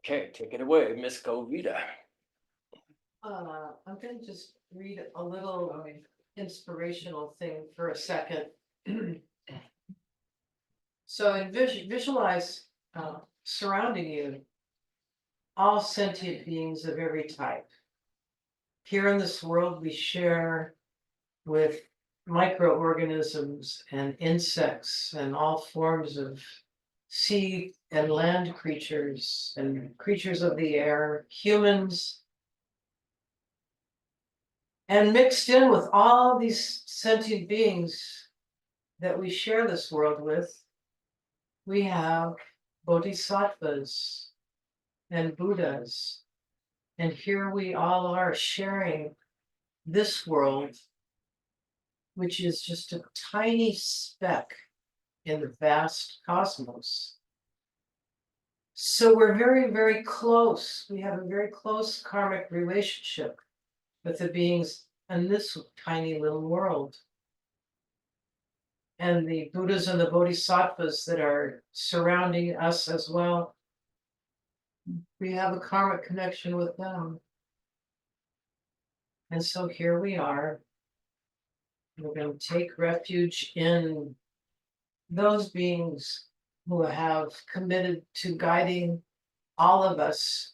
Okay, take it away, Miss Govita. I'm going to just read a little inspirational thing for a second. So visualize surrounding you all sentient beings of every type. Here in this world, we share with microorganisms and insects and all forms of sea and land creatures and creatures of the air, humans. And mixed in with all these sentient beings that we share this world with, we have bodhisattvas and Buddhas. And here we all are sharing this world, which is just a tiny speck in the vast cosmos. So we're very, very close. We have a very close karmic relationship with the beings in this tiny little world. And the Buddhas and the Bodhisattvas that are surrounding us as well, we have a karmic connection with them. And so here we are. We're going to take refuge in those beings who have committed to guiding all of us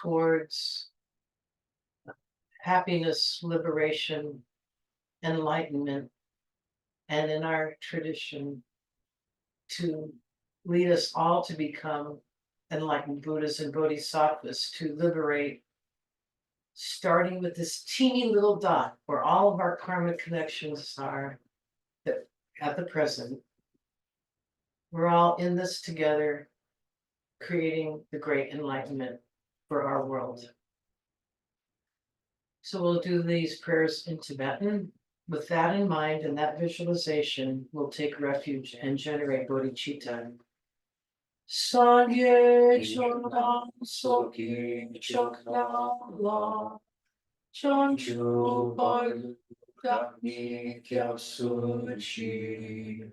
towards happiness, liberation, enlightenment, and in our tradition, to lead us all to become enlightened Buddhas and Bodhisattvas, to liberate, starting with this teeny little dot where all of our karmic connections are at the present. We're all in this together, creating the great enlightenment for our world. So we'll do these prayers in Tibetan. With that in mind and that visualization, we'll take refuge and generate bodhicitta. Sangye Chodam Soki Chokna La Chanchu Bar Dakni Kyasuchi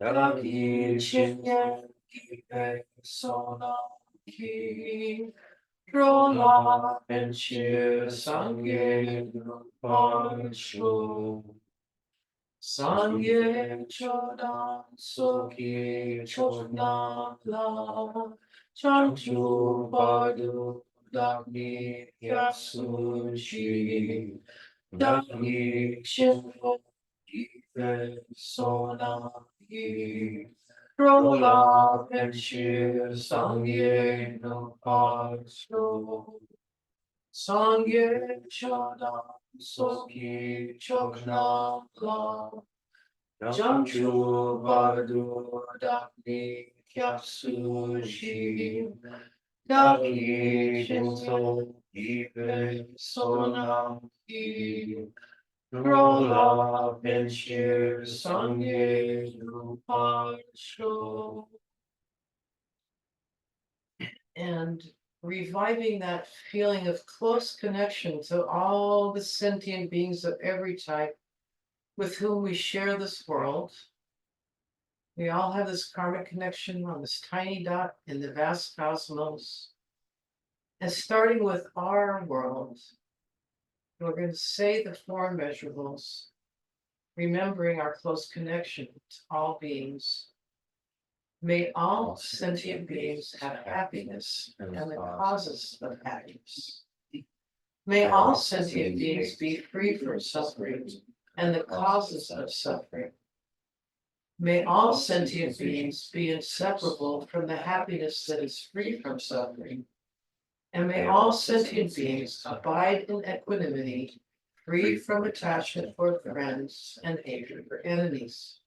Dagi Chinyan Ki Sona Ki Rola and Shir Sangye Parshu Sangye Chodan Soki Chodna La Chanchu Badu Dagni Yasuchi Dagni Shinpo Ife Sona Yi Rola and Shir Sangye no Parshu Sangye Chodan Soki Chokna La Jamchu Badu Dakni Kyasushi Daki Shinso Ipe Sonam Ki Rola Benshir Sangye Nuparsho. And reviving that feeling of close connection to all the sentient beings of every type with whom we share this world. We all have this karmic connection on this tiny dot in the vast cosmos. And starting with our world, we're going to say the four immeasurables, remembering our close connection to all beings. May all sentient beings have happiness and the causes of happiness. May all sentient beings be free from suffering and the causes of suffering. May all sentient beings be inseparable from the happiness that is free from suffering. And may all sentient beings abide in equanimity, free from attachment for friends and hatred for enemies.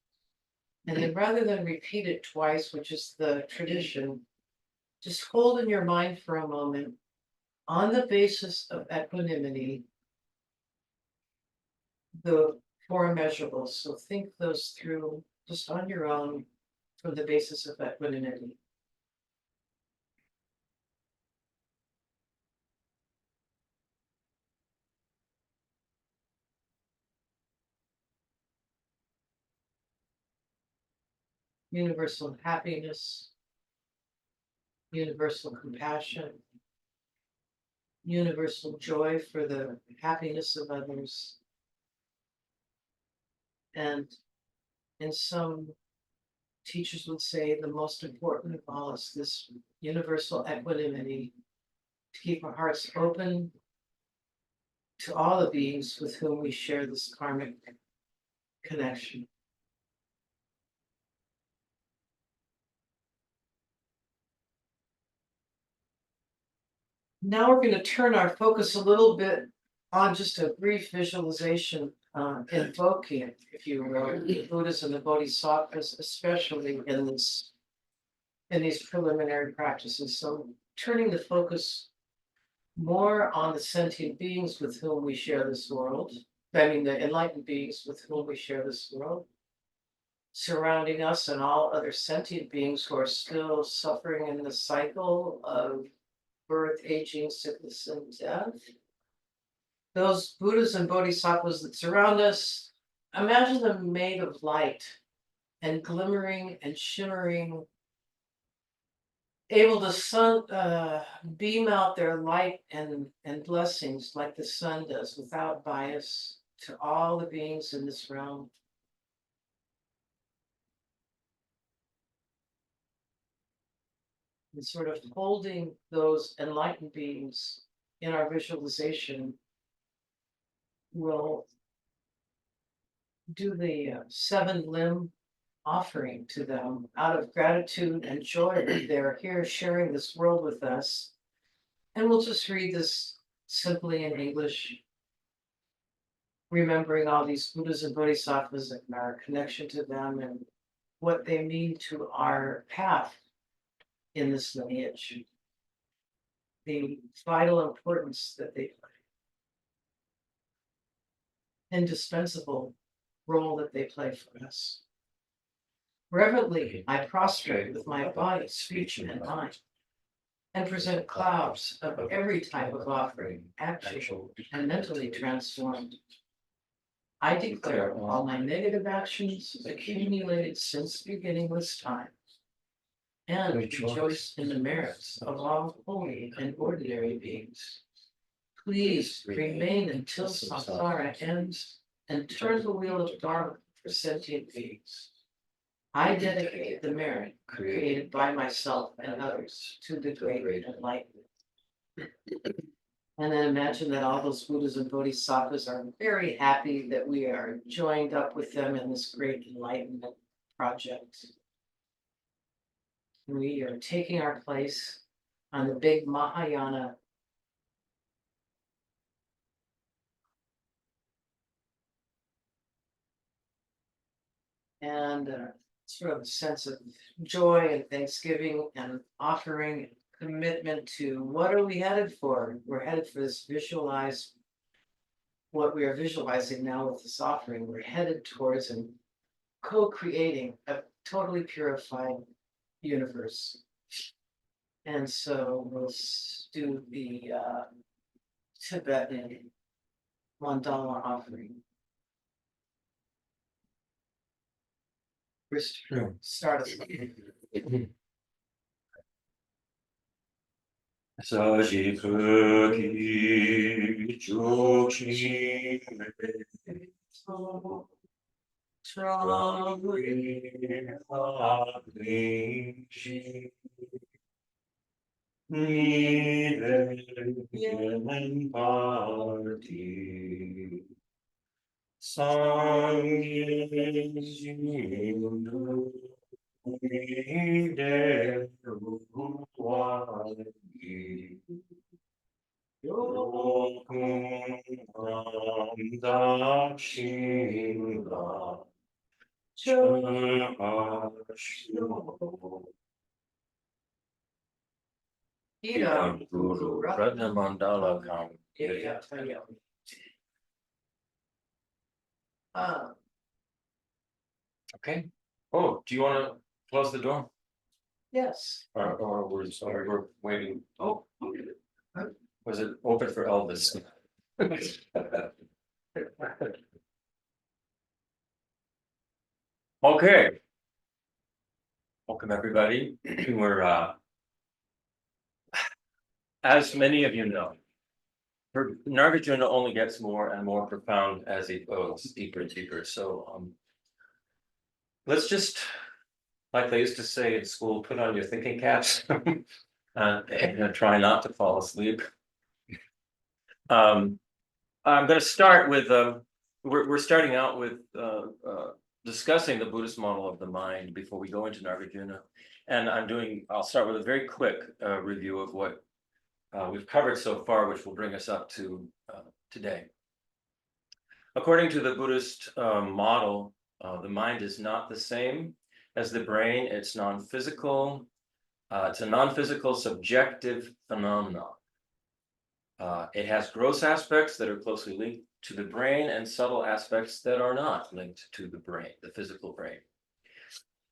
And then rather than repeat it twice, which is the tradition, just hold in your mind for a moment, on the basis of equanimity, the four immeasurables. So think those through just on your own from the basis of equanimity. Universal happiness, universal compassion, universal joy for the happiness of others, and in some teachers would say the most important of all is this universal equanimity, to keep our hearts open to all the beings with whom we share this karmic connection. Now we're going to turn our focus a little bit on just a brief visualization, invoking, if you will, the Buddhas and the Bodhisattvas, especially in these preliminary practices. So turning the focus more on the sentient beings with whom we share this world. I mean, the enlightened beings with whom we share this world, surrounding us and all other sentient beings who are still suffering in the cycle of birth, aging, sickness, and death. Those Buddhas and Bodhisattvas that surround us, imagine them made of light and glimmering and shimmering, able to beam out their light and blessings like the sun does without bias to all the beings in this realm. And sort of holding those enlightened beings in our visualization, will do the 7-limb offering to them out of gratitude and joy that they're here sharing this world with us. And we'll just read this simply in English, remembering all these Buddhas and Bodhisattvas and our connection to them and what they mean to our path in this lineage, the vital importance that they play, indispensable role that they play for us. Reverently, I prostrate with my body, speech, and mind, and present clouds of every type of offering, actual and mentally transformed. I declare all my negative actions accumulated since beginningless time, and rejoice in the merits of all holy and ordinary beings. Please remain until samsara ends and turn the wheel of dharma for sentient beings. I dedicate the merit created by myself and others to the great enlightenment. And then imagine that all those Buddhas and Bodhisattvas are very happy that we are joined up with them in this great enlightenment project. We are taking our place on the big Mahayana and sort of a sense of joy and thanksgiving and offering commitment to what are we headed for? We're headed for this what we are visualizing now with this offering. We're headed towards and co-creating a totally purified universe. And so we'll do the Tibetan mandala offering. Christopher, start us. Sajikuki Joshi Travishi Nidem Party Sangyindu Nidem Ruwagi Yokum Dakshinga Chashyo Ida Guru Ratna Mandala Kam. Okay. Oh, do you want to close the door? Yes. Or we're sorry, we're waiting. Oh. Was it open for Elvis? Okay. Welcome everybody. We're as many of you know, Nagarjuna only gets more and more profound as he goes deeper and deeper. So let's just, like they used to say in school, put on your thinking caps and try not to fall asleep. I'm going to start with, we're starting out with discussing the Buddhist model of the mind before we go into Nagarjuna. And I'll start with a very quick review of what we've covered so far, which will bring us up to today. According to the Buddhist model, the mind is not the same as the brain. It's non-physical. It's a non-physical subjective phenomenon. It has gross aspects that are closely linked to the brain and subtle aspects that are not linked to the brain, the physical brain.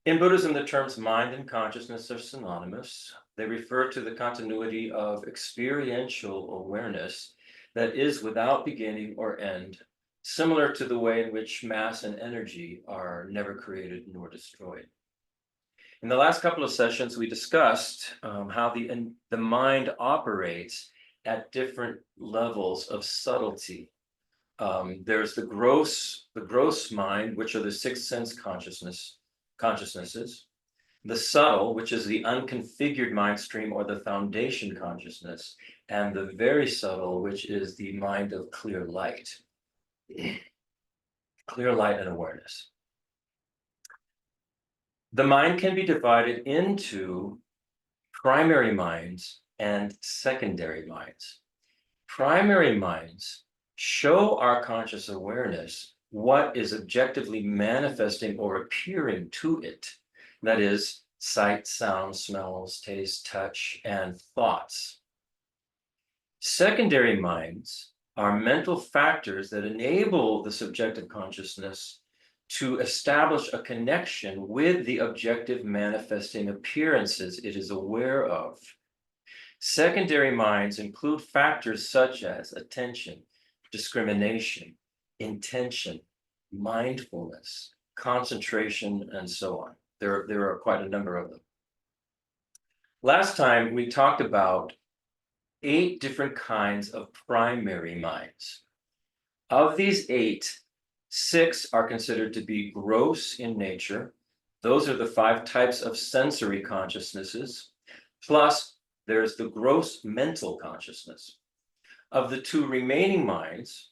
In Buddhism, the terms mind and consciousness are synonymous. They refer to the continuity of experiential awareness that is without beginning or end, similar to the way in which mass and energy are never created nor destroyed. In the last couple of sessions, we discussed how the mind operates at different levels of subtlety. There's the gross mind, which are the sixth sense consciousnesses, the subtle, which is the unconfigured mind stream or the foundation consciousness, and the very subtle, which is the mind of clear light and awareness. The mind can be divided into primary minds and secondary minds. Primary minds show our conscious awareness what is objectively manifesting or appearing to it. That is, sight, sound, smells, taste, touch, and thoughts. Secondary minds are mental factors that enable the subjective consciousness to establish a connection with the objective manifesting appearances it is aware of. Secondary minds include factors such as attention, discrimination, intention, mindfulness, concentration, and so on. There are quite a number of them. Last time, we talked about 8 different kinds of primary minds. Of these 8, 6 are considered to be gross in nature. Those are the 5 types of sensory consciousnesses. Plus, there's the gross mental consciousness. Of the 2 remaining minds,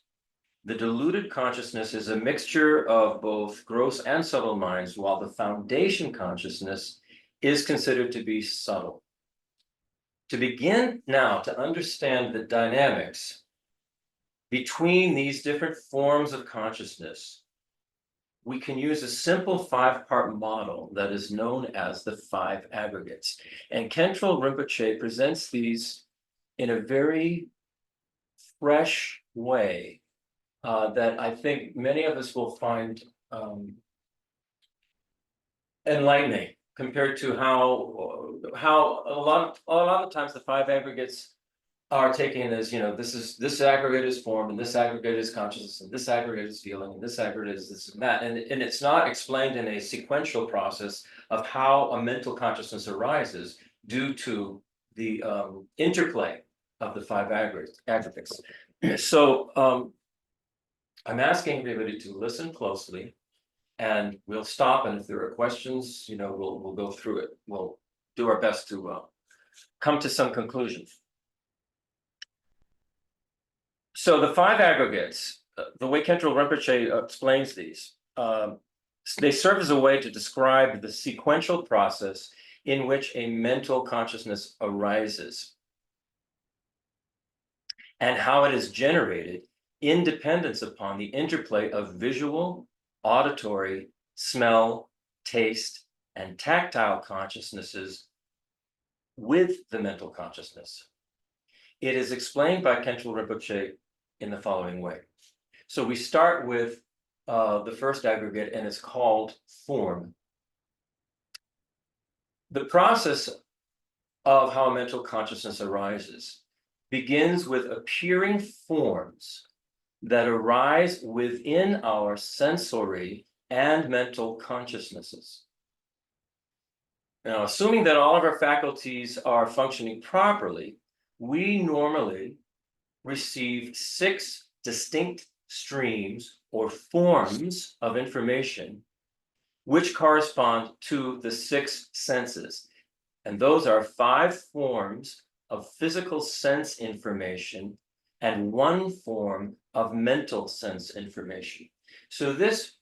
the diluted consciousness is a mixture of both gross and subtle minds, while the foundation consciousness is considered to be subtle. To begin now to understand the dynamics between these different forms of consciousness, we can use a simple 5-part model that is known as the 5 aggregates. And Khentrul Rinpoche presents these in a very fresh way that I think many of us will find enlightening compared to how a lot of times the 5 aggregates are taken as, this aggregate is form, and this aggregate is consciousness, and this aggregate is feeling, and this aggregate is this and that. And it's not explained in a sequential process of how a mental consciousness arises due to the interplay of the 5 aggregates. So I'm asking everybody to listen closely, and we'll stop. And if there are questions, we'll go through it. We'll do our best to come to some conclusions. So the 5 aggregates, the way Khentrul Rinpoche explains these, they serve as a way to describe the sequential process in which a mental consciousness arises and how it is generated in dependence upon the interplay of visual, auditory, smell, taste, and tactile consciousnesses with the mental consciousness. It is explained by Khentrul Rinpoche in the following way. So we start with the first aggregate, and it's called form. The process of how mental consciousness arises begins with appearing forms that arise within our sensory and mental consciousnesses. Now, assuming that all of our faculties are functioning properly, we normally receive 6 distinct streams or forms of information which correspond to the 6 senses. And those are 5 forms of physical sense information and 1 form of mental sense information. So this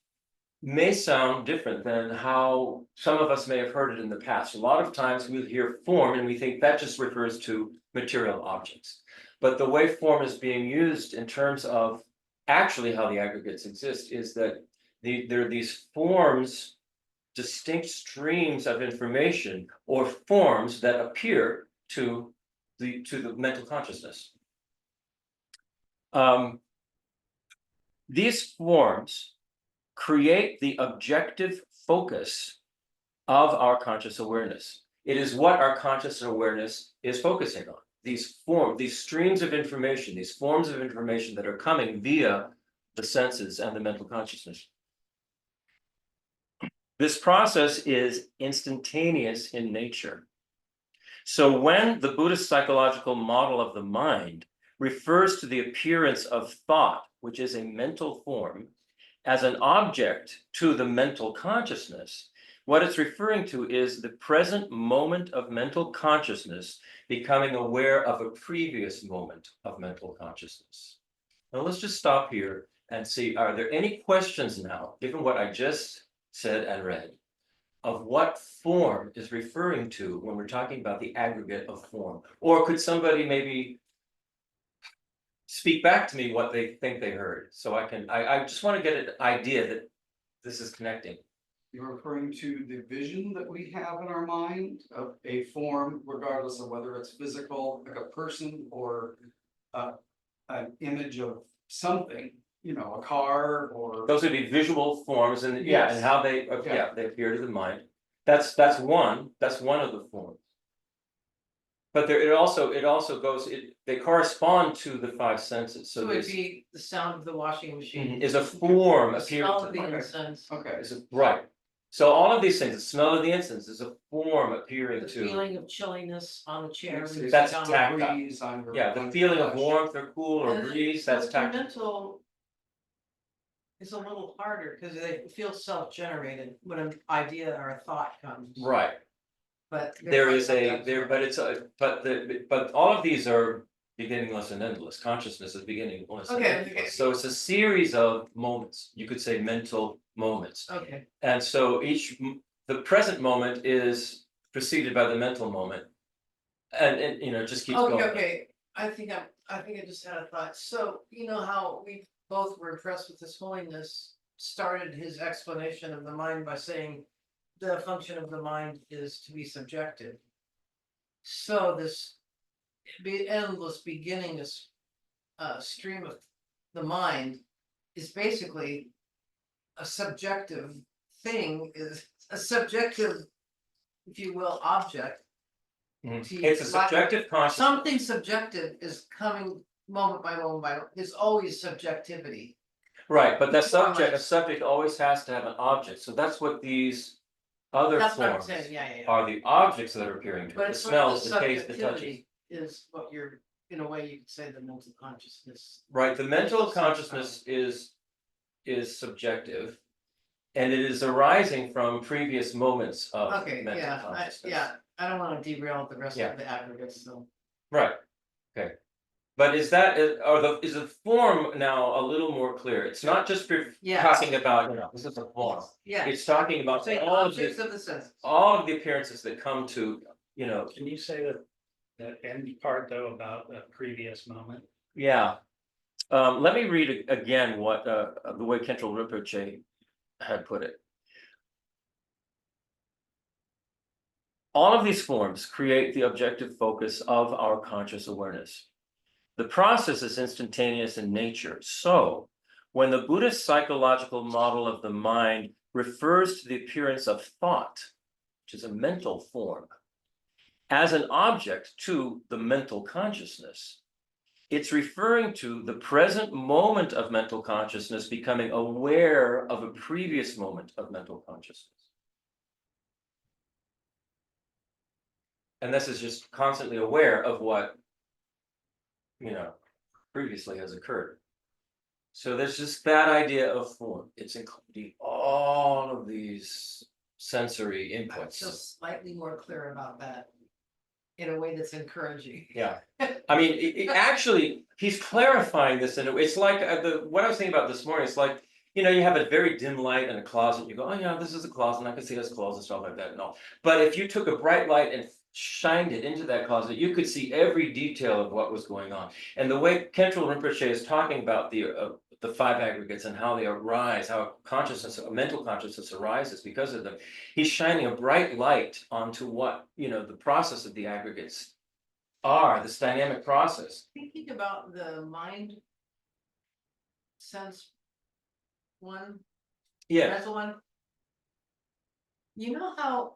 may sound different than how some of us may have heard it in the past. A lot of times we'll hear form and we think that just refers to material objects. But the way form is being used in terms of actually how the aggregates exist is that there are these forms, distinct streams of information or forms that appear to the mental consciousness. These forms create the objective focus of our conscious awareness. It is what our conscious awareness is focusing on. These streams of information, these forms of information that are coming via the senses and the mental consciousness. This process is instantaneous in nature. So when the Buddhist psychological model of the mind refers to the appearance of thought, which is a mental form, as an object to the mental consciousness, what it's referring to is the present moment of mental consciousness becoming aware of a previous moment of mental consciousness. Now let's just stop here and see, are there any questions now, given what I just said and read, of what form is referring to when we're talking about the aggregate of form? Or could somebody maybe speak back to me what they think they heard, so I just want to get an idea that this is connecting. You're referring to the vision that we have in our mind of a form, regardless of whether it's physical, like a person, or an image of something, you know, a car, or Those would be visual forms, and Yes. and how they they appear to the mind. That's one of the forms. But it also goes, they correspond to the 5 senses. So it'd be the sound of the washing machine. is a form The appearing smell to of the the mind. incense. okay. Right. So all of these things, the smell of the incense is a form appearing The to. feeling of chilliness on the chair. when you sit That's down. tactile. breeze on your- Yeah, on the your feeling of flesh. warmth or cool or And breeze, so that's the tactile. mental is a little harder because they feel self-generated when an idea or a thought comes. Right. But There is sometimes but it's but all of these are beginningless and endless. Consciousness is beginningless and Okay, endless. okay. So it's a series of moments. You could say mental moments. Okay, And so the present moment is preceded by the mental moment. And it, you know, just keeps going. okay, I think I just had a thought, so you know how we both were impressed with His Holiness started his explanation of the mind by saying the function of the mind is to be subjective. So this endless beginningless stream of the mind is basically a subjective thing, is a subjective, if you will, object. It's a subjective consciousness. Something subjective is coming moment by moment by moment. There's always subjectivity. Right, but that More or a less. subject always has to have an object. So that's what these other That's what I'm forms saying, yeah. are, the objects that are appearing to it. But The it's sort of smells, the the taste, the touches. subjectivity is what you're, in a way, you could say the mental consciousness. Right, the mental Mental consciousness is subjective. And it is arising from previous moments of Okay, mental yeah, consciousness. I don't wanna derail the rest Yeah. of the aggregates, so. Right, okay. But is the form now a little more clear? It's not just Yeah. talking about, this is a form. Yeah. It's talking about Saying all of objects the, of the senses. all of the appearances that come to, Can you say that end part though about the previous moment? yeah. Let me read again what the way Khentrul Rinpoche had put it. All of these forms create the objective focus of our conscious awareness. The process is instantaneous in nature. So, when the Buddhist psychological model of the mind refers to the appearance of thought, which is a mental form, as an object to the mental consciousness, it's referring to the present moment of mental consciousness becoming aware of a previous moment of mental consciousness. And this is just constantly aware of what you know, previously has occurred. So there's just that idea of form. It's including all of these sensory I feel inputs. slightly more clear about that. In a way that's encouraging. Yeah, I mean, actually, he's clarifying this, and it's like what I was thinking about this morning. It's like, you know, you have a very dim light in a closet. You go, oh yeah, this is a closet, and I can see this closet, stuff like that. No, but if you took a bright light and shined it into that closet, you could see every detail of what was going on. And the way Khentrul Rinpoche is talking about the five aggregates and how they arise, how consciousness, mental consciousness arises because of them. He's shining a bright light onto what, you know, the process of the aggregates are, this dynamic process. Thinking about the mind sense one, Yeah, mental one. You know how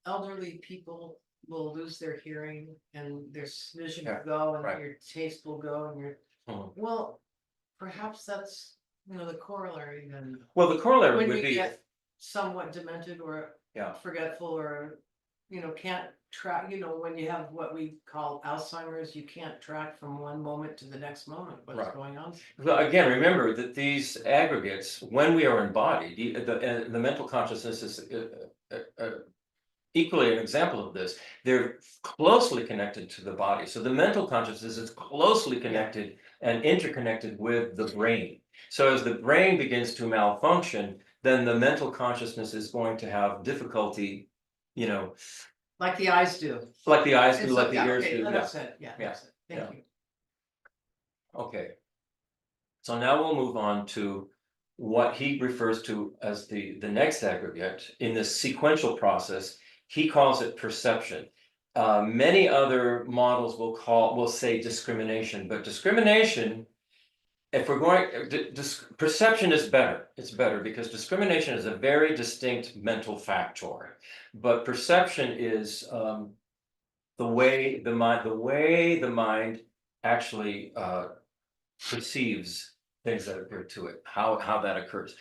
elderly people will lose their hearing and their vision Yeah, will go and right. your taste will go and your, Mhm. well, perhaps that's, you know, the corollary then. Well, the corollary When would you be, get somewhat demented or yeah, forgetful or, you know, can't track, you know, when you have what we call Alzheimer's, you can't track from one moment to the next moment what's Right. going on. well, again, remember that these aggregates, when we are embodied, the mental consciousness is equally an example of this. They're closely connected to the body. So the mental consciousness is closely connected and interconnected with the brain. So as the brain begins to malfunction, then the mental consciousness is going to have difficulty, you know, Like the eyes do. like the eyes do, And so, like the yeah, ears okay, do. Yeah. that's it, yeah, Yeah, that's it, yeah. thank you. Okay. So now we'll move on to what he refers to as the next aggregate in this sequential process. He calls it perception. Many other models will say discrimination, but discrimination, if we're going, perception is better. It's better because discrimination is a very distinct mental factor, but perception is the way the mind actually perceives things that occur to it, how that occurs.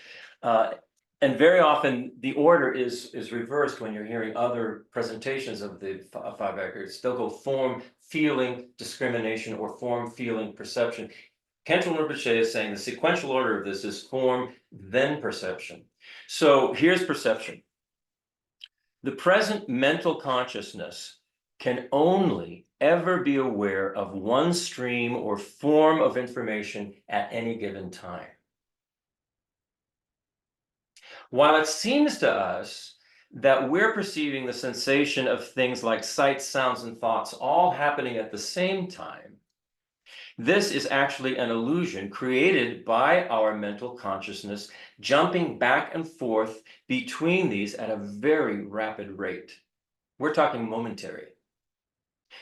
And very often the order is reversed when you're hearing other presentations of the five aggregates. They'll go form, feeling, discrimination, or form, feeling, perception. Khentrul Rinpoche is saying the sequential order of this is form, then perception. So here's perception. The present mental consciousness can only ever be aware of one stream or form of information at any given time. While it seems to us that we're perceiving the sensation of things like sights, sounds, and thoughts all happening at the same time, this is actually an illusion created by our mental consciousness, jumping back and forth between these at a very rapid rate. We're talking momentary.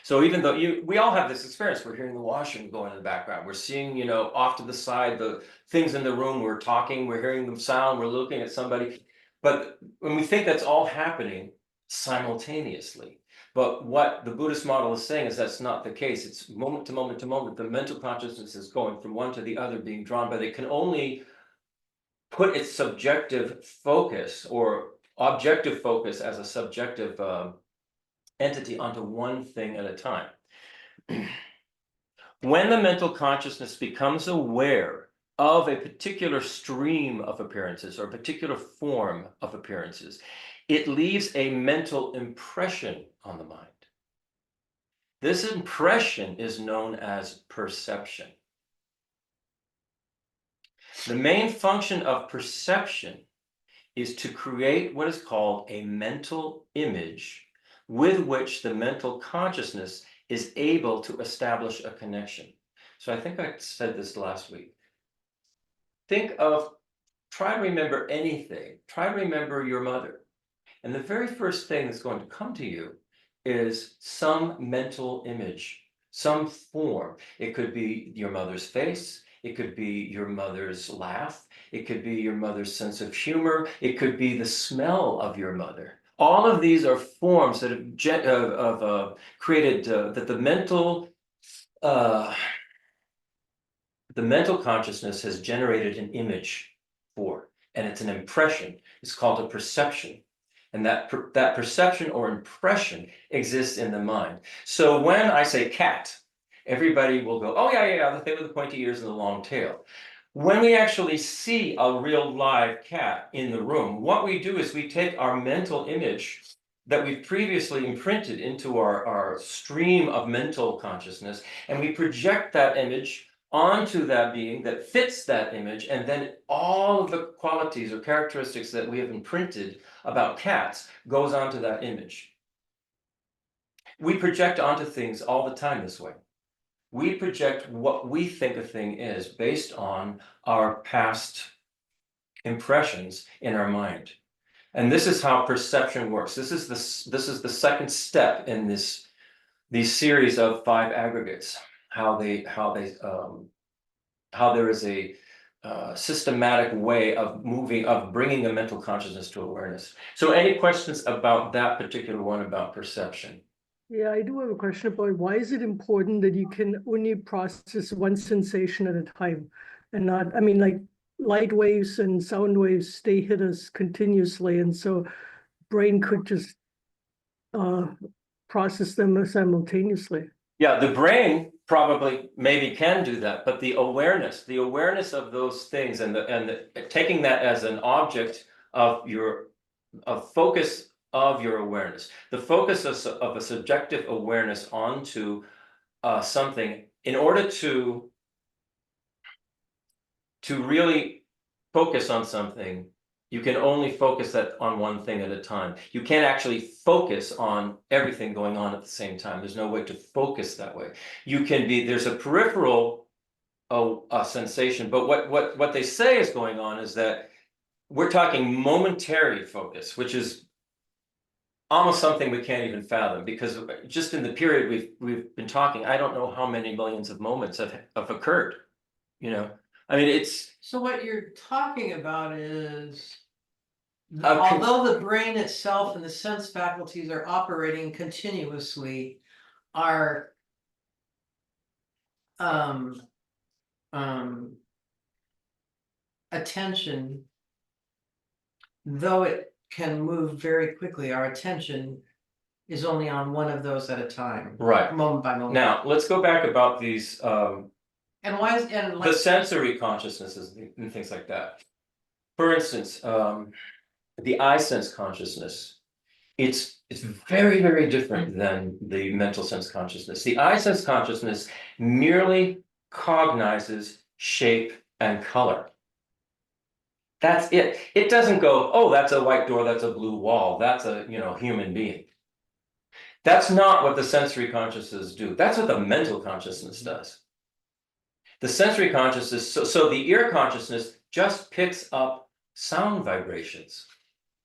So even though we all have this experience, we're hearing the washing going in the background. We're seeing, you know, off to the side, the things in the room, we're talking, we're hearing them sound, we're looking at somebody. But when we think that's all happening simultaneously, but what the Buddhist model is saying is that's not the case. It's moment to moment to moment. The mental consciousness is going from one to the other, being drawn, but it can only put its subjective focus or objective focus as a subjective entity onto one thing at a time. When the mental consciousness becomes aware of a particular stream of appearances or a particular form of appearances, it leaves a mental impression on the mind. This impression is known as perception. The main function of perception is to create what is called a mental image with which the mental consciousness is able to establish a connection. So I think I said this last week. Try to remember anything. Try to remember your mother. And the very first thing that's going to come to you is some mental image, some form. It could be your mother's face. It could be your mother's laugh. It could be your mother's sense of humor. It could be the smell of your mother. All of these are forms that have created that the mental consciousness has generated an image for, and it's an impression. It's called a perception. And that perception or impression exists in the mind. So when I say cat, everybody will go, oh, yeah, the thing with the pointy ears and the long tail. When we actually see a real live cat in the room, what we do is we take our mental image that we've previously imprinted into our stream of mental consciousness, and we project that image onto that being that fits that image, and then all of the qualities or characteristics that we have imprinted about cats goes onto that image. We project onto things all the time this way. We project what we think a thing is based on our past impressions in our mind. And this is how perception works. This is the second step in these series of 5 aggregates. How there is a systematic way of bringing a mental consciousness to awareness. So, any questions about that particular one about perception? Yeah, I do have a question about why is it important that you can only process one sensation at a time and not, I mean, like light waves and sound waves, they hit us continuously. And so brain could just process them simultaneously. Yeah, the brain probably maybe can do that, but the awareness of those things and taking that as an object of focus of your awareness, the focus of a subjective awareness onto something, in order to really focus on something, you can only focus that on one thing at a time. You can't actually focus on everything going on at the same time. There's no way to focus that way. There's a peripheral sensation, but what they say is going on is that we're talking momentary focus, which is almost something we can't even fathom, because just in the period we've been talking, I don't know how many millions of moments have occurred. I mean, it's. So what you're talking about is, although the brain itself and the sense faculties are operating continuously, our attention, though it can move very quickly, our attention is only on one of those at a time. Right. Moment by moment. Now, let's go back about these And why is the sensory consciousnesses and things like that. For instance, the eye sense consciousness, it's very, very different than the mental sense consciousness. The eye sense consciousness merely cognizes shape and color. That's it. It doesn't go, oh, that's a white door, that's a blue wall, that's a human being. That's not what the sensory consciousnesses do. That's what the mental consciousness does. The sensory consciousness, so the ear consciousness just picks up sound vibrations.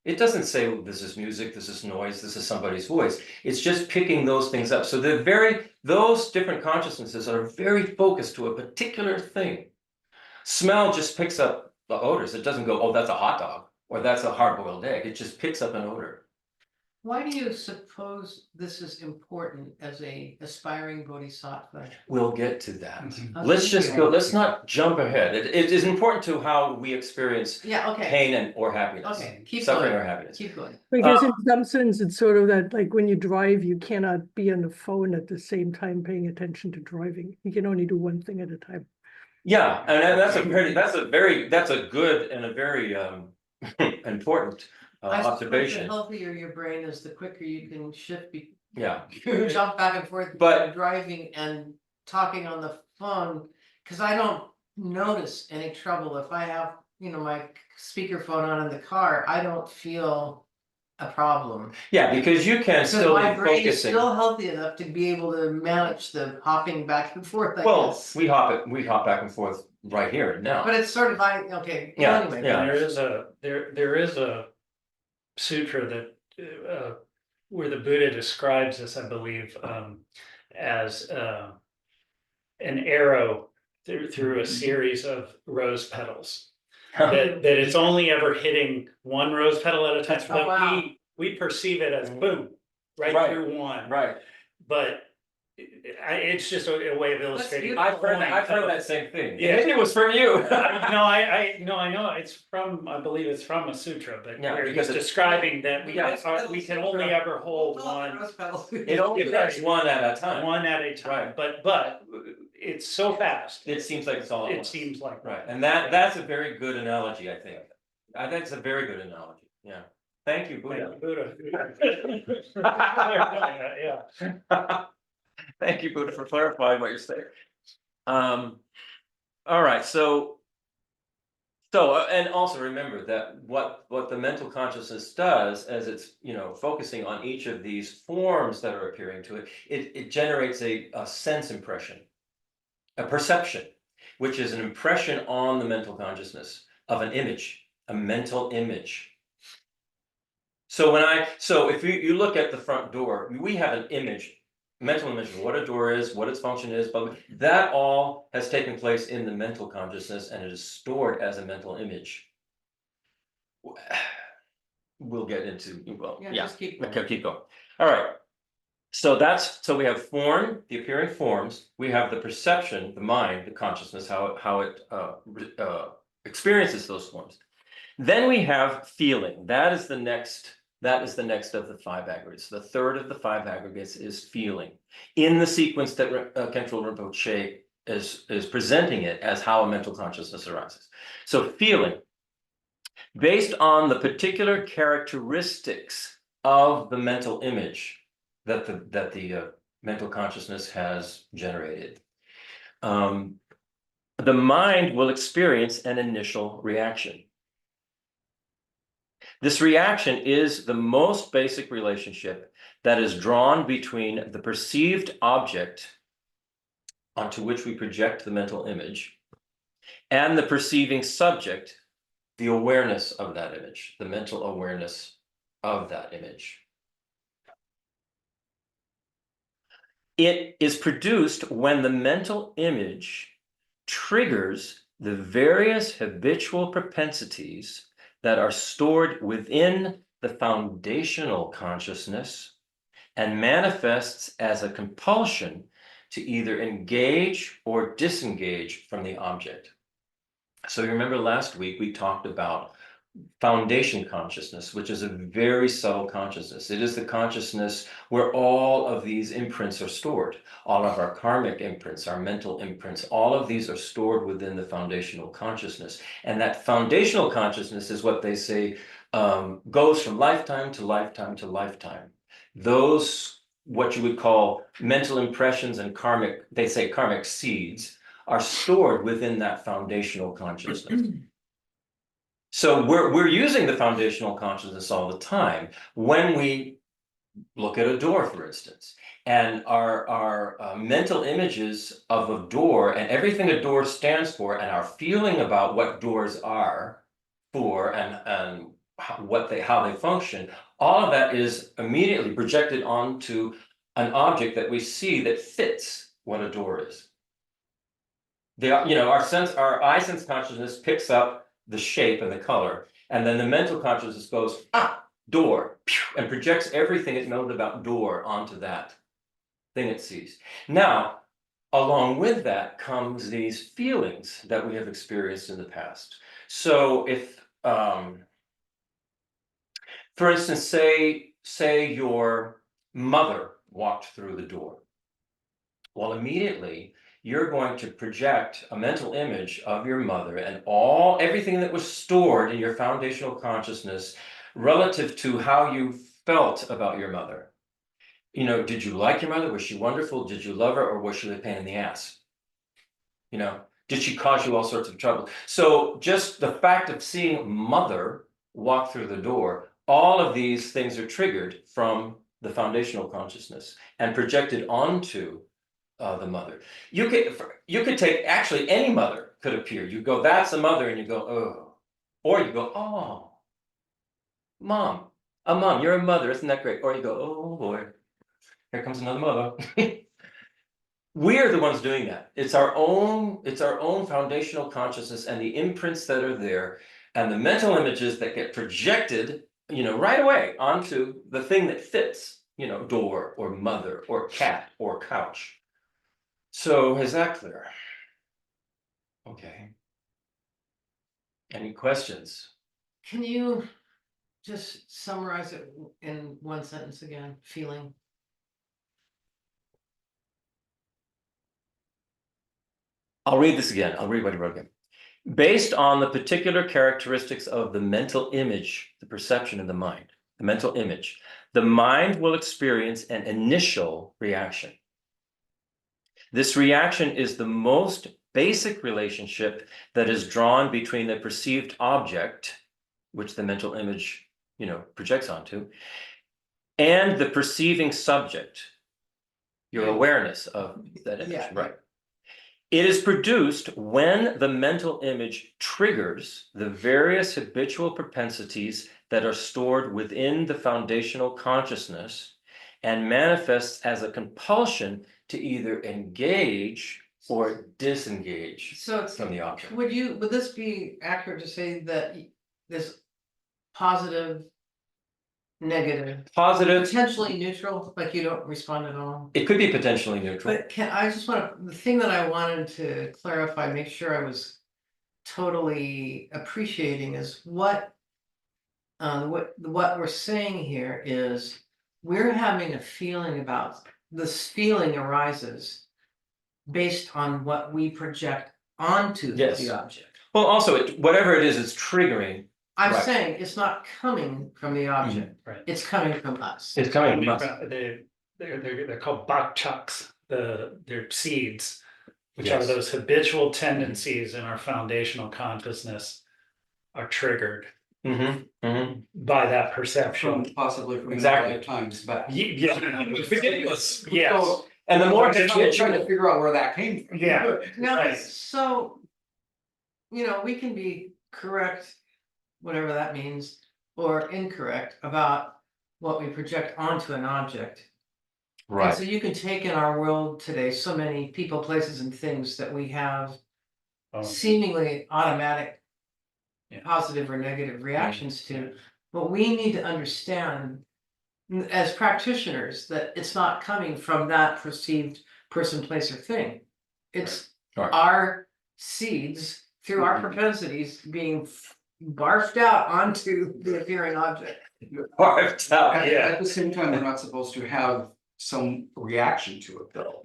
It doesn't say, oh, this is music, this is noise, this is somebody's voice. It's just picking those things up. So those different consciousnesses are very focused to a particular thing. Smell just picks up the odors. It doesn't go, oh, that's a hot dog, or that's a hard-boiled egg. It just picks up an odor. Why do you suppose this is important as a aspiring bodhisattva? We'll get to that. Let's not jump ahead. It is important to how we experience pain or happiness. Okay, keep suffering going. or happiness. Keep going. Because in some sense, it's sort of that, like when you drive, you cannot be on the phone at the same time paying attention to driving. You can only do one thing at a time. Yeah, and that's a good and a very important observation. The healthier your brain is, the quicker you can shift. Yeah. Jump back and forth But driving and talking on the phone, because I don't notice any trouble if I have my speakerphone on in the car. I don't feel a problem. Yeah, because you can still my be brain is focusing. still healthy enough to be able to manage the hopping back and forth. I Well, guess. we hop back and forth right here and now. But it's sort of like okay. Yeah, Anyway, yeah. There is a sutra that where the Buddha describes this, I believe, as an arrow through a series of rose petals. that it's only ever hitting one rose petal at a time. But we perceive it as boom, right through one. Right. But it's just a way of illustrating. beautiful. I've heard that same thing. Yeah. Maybe it was from you. No, I know it's from, I believe it's from a sutra, but Yeah, where he's because it's- describing that Yeah. we can only ever hold one, It only affects one at a time. one at a time, but it's so fast. It seems like it's all at It once. seems like. Right, and that's a very good analogy, I think. I think it's a very good analogy, yeah. Thank you, Buddha. Buddha. Yeah. Thank you, Buddha, for clarifying what you're saying. All right, so and also remember that what the mental consciousness does, as it's, you know, focusing on each of these forms that are appearing to it, it generates a sense impression, a perception, which is an impression on the mental consciousness of an image, a mental image. So if you look at the front door, we have an image, mental image of what a door is, what its function is, but that all has taken place in the mental consciousness and it is stored as a mental image. We'll get into, well, Yeah, yeah, just keep going. okay, keep going. All right. So we have form, the appearing forms, we have the perception, the mind, the consciousness, how it experiences those forms. Then we have feeling. That is the next of the 5 aggregates. The third of the 5 aggregates is feeling, in the sequence that Khentrul Rinpoche is presenting it as how a mental consciousness arises. So feeling, based on the particular characteristics of the mental image that the mental consciousness has generated, the mind will experience an initial reaction. This reaction is the most basic relationship that is drawn between the perceived object onto which we project the mental image and the perceiving subject, the awareness of that image, the mental awareness of that image. It is produced when the mental image triggers the various habitual propensities that are stored within the foundational consciousness and manifests as a compulsion to either engage or disengage from the object. So you remember last week we talked about foundation consciousness, which is a very subtle consciousness. It is the consciousness where all of these imprints are stored. All of our karmic imprints, our mental imprints, all of these are stored within the foundational consciousness. And that foundational consciousness is what they say goes from lifetime to lifetime to lifetime. Those, what you would call mental impressions and karmic, they say karmic seeds, are stored within that foundational consciousness. So we're using the foundational consciousness all the time when we look at a door, for instance, and our mental images of a door and everything a door stands for, and our feeling about what doors are for and how they function. All of that is immediately projected onto an object that we see that fits what a door is. Our eye sense consciousness picks up the shape and the color, and then the mental consciousness goes, door, and projects everything it knows about door onto that thing it sees. Now, along with that comes these feelings that we have experienced in the past. So if, for instance, say your mother walked through the door. Well, immediately, you're going to project a mental image of your mother and everything that was stored in your foundational consciousness relative to how you felt about your mother. You know, did you like your mother? Was she wonderful? Did you love her, or was she a pain in the ass? You know, did she cause you all sorts of trouble? So just the fact of seeing mother walk through the door, all of these things are triggered from the foundational consciousness and projected onto the mother. You could take, actually any mother could appear. You go, that's a mother, and you go, oh. Or you go, oh, mom, you're a mother, isn't that great? Or you go, oh boy, here comes another mother. We're the ones doing that. It's our own foundational consciousness and the imprints that are there and the mental images that get projected, right away onto the thing that fits door or mother or cat or couch. So is that clear? Okay. Any questions? Can you just summarize it in one sentence again? Feeling. I'll read this again. I'll read what he wrote again. Based on the particular characteristics of the mental image, the perception of the mind, the mental image, the mind will experience an initial reaction. This reaction is the most basic relationship that is drawn between the perceived object, which the mental image, projects onto, and the perceiving subject, your awareness of that image, Yeah. right? It is produced when the mental image triggers the various habitual propensities that are stored within the foundational consciousness and manifests as a compulsion to either engage or disengage So it's, from the object. would this be accurate to say that this positive, negative, Positive, potentially neutral, like you don't respond at all? it could be potentially neutral. But the thing that I wanted to clarify, make sure I was totally appreciating is what we're saying here is we're having a feeling about, this feeling arises based on what we project onto Yes. the object. Well, also, whatever it is, it's triggering. I'm Right. saying it's not coming from the object, Right. it's coming from us. It's coming from us. They're called bakchucks, they're seeds, which Yes. are those habitual tendencies in our foundational consciousness are triggered by that perception. Possibly from Exactly. lifetimes back. Yeah. Ridiculous. Yes. So, And the more I'm trying to habitual, figure out where that came from. Yeah. Now, Right. so, we can be correct, whatever that means, or incorrect about what we project onto an object. And so right, you can take in our world today, so many people, places and things that we have seemingly automatic Yeah. positive or negative reactions to, but we need to understand as practitioners that it's not coming from that perceived person, place, or thing. It's Right. our seeds through our propensities being barfed out onto the appearing object. carved out. At the same time, we're not supposed to have some reaction to it though.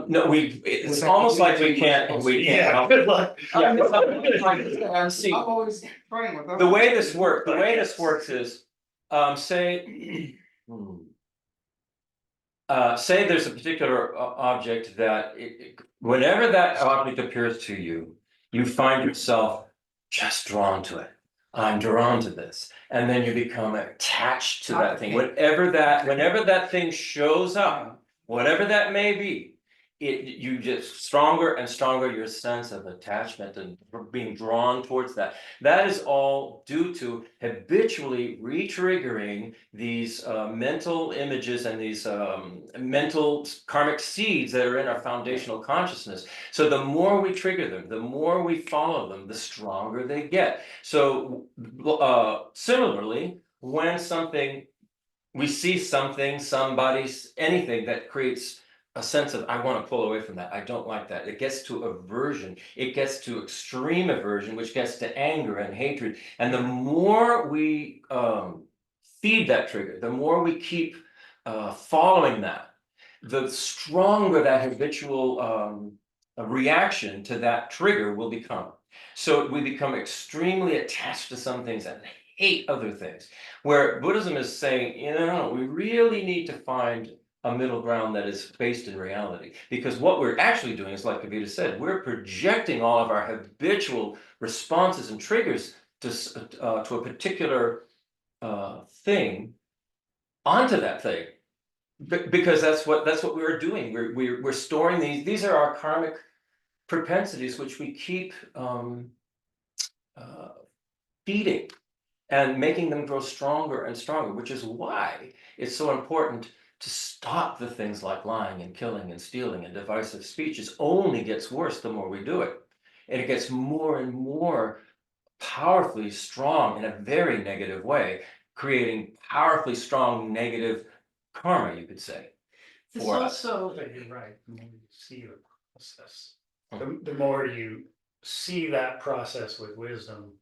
No, it's almost like we can't. Yeah, good luck. Yeah. See, I'm always trying with the way this works is, say, say there's a particular object that whenever that object appears to you, you find yourself just drawn to it. I'm drawn to this, and then you become attached to that thing. Whenever that thing shows up, whatever that may be, you get stronger and stronger your sense of attachment and being drawn towards that. That is all due to habitually re-triggering these mental images and these mental karmic seeds that are in our foundational consciousness. So the more we trigger them, the more we follow them, the stronger they get. So similarly, when we see something, somebody, anything that creates a sense of, I want to pull away from that. I don't like that. It gets to aversion. It gets to extreme aversion, which gets to anger and hatred. And the more we feed that trigger, the more we keep following that, the stronger that habitual reaction to that trigger will become. So we become extremely attached to some things and hate other things. Where Buddhism is saying, we really need to find a middle ground that is based in reality. Because what we're actually doing is, like Kavita said, we're projecting all of our habitual responses and triggers to a particular thing onto that thing. Because that's what we're doing. We're storing these are our karmic propensities, which we keep feeding and making them grow stronger and stronger, which is why it's so important to stop the things like lying and killing and stealing and divisive speech. It only gets worse the more we do it. And it gets more and more powerfully strong in a very negative way, creating powerfully strong negative karma, you could say. It's For us. also, But you're right, the more you see the process, the more you see that process with wisdom.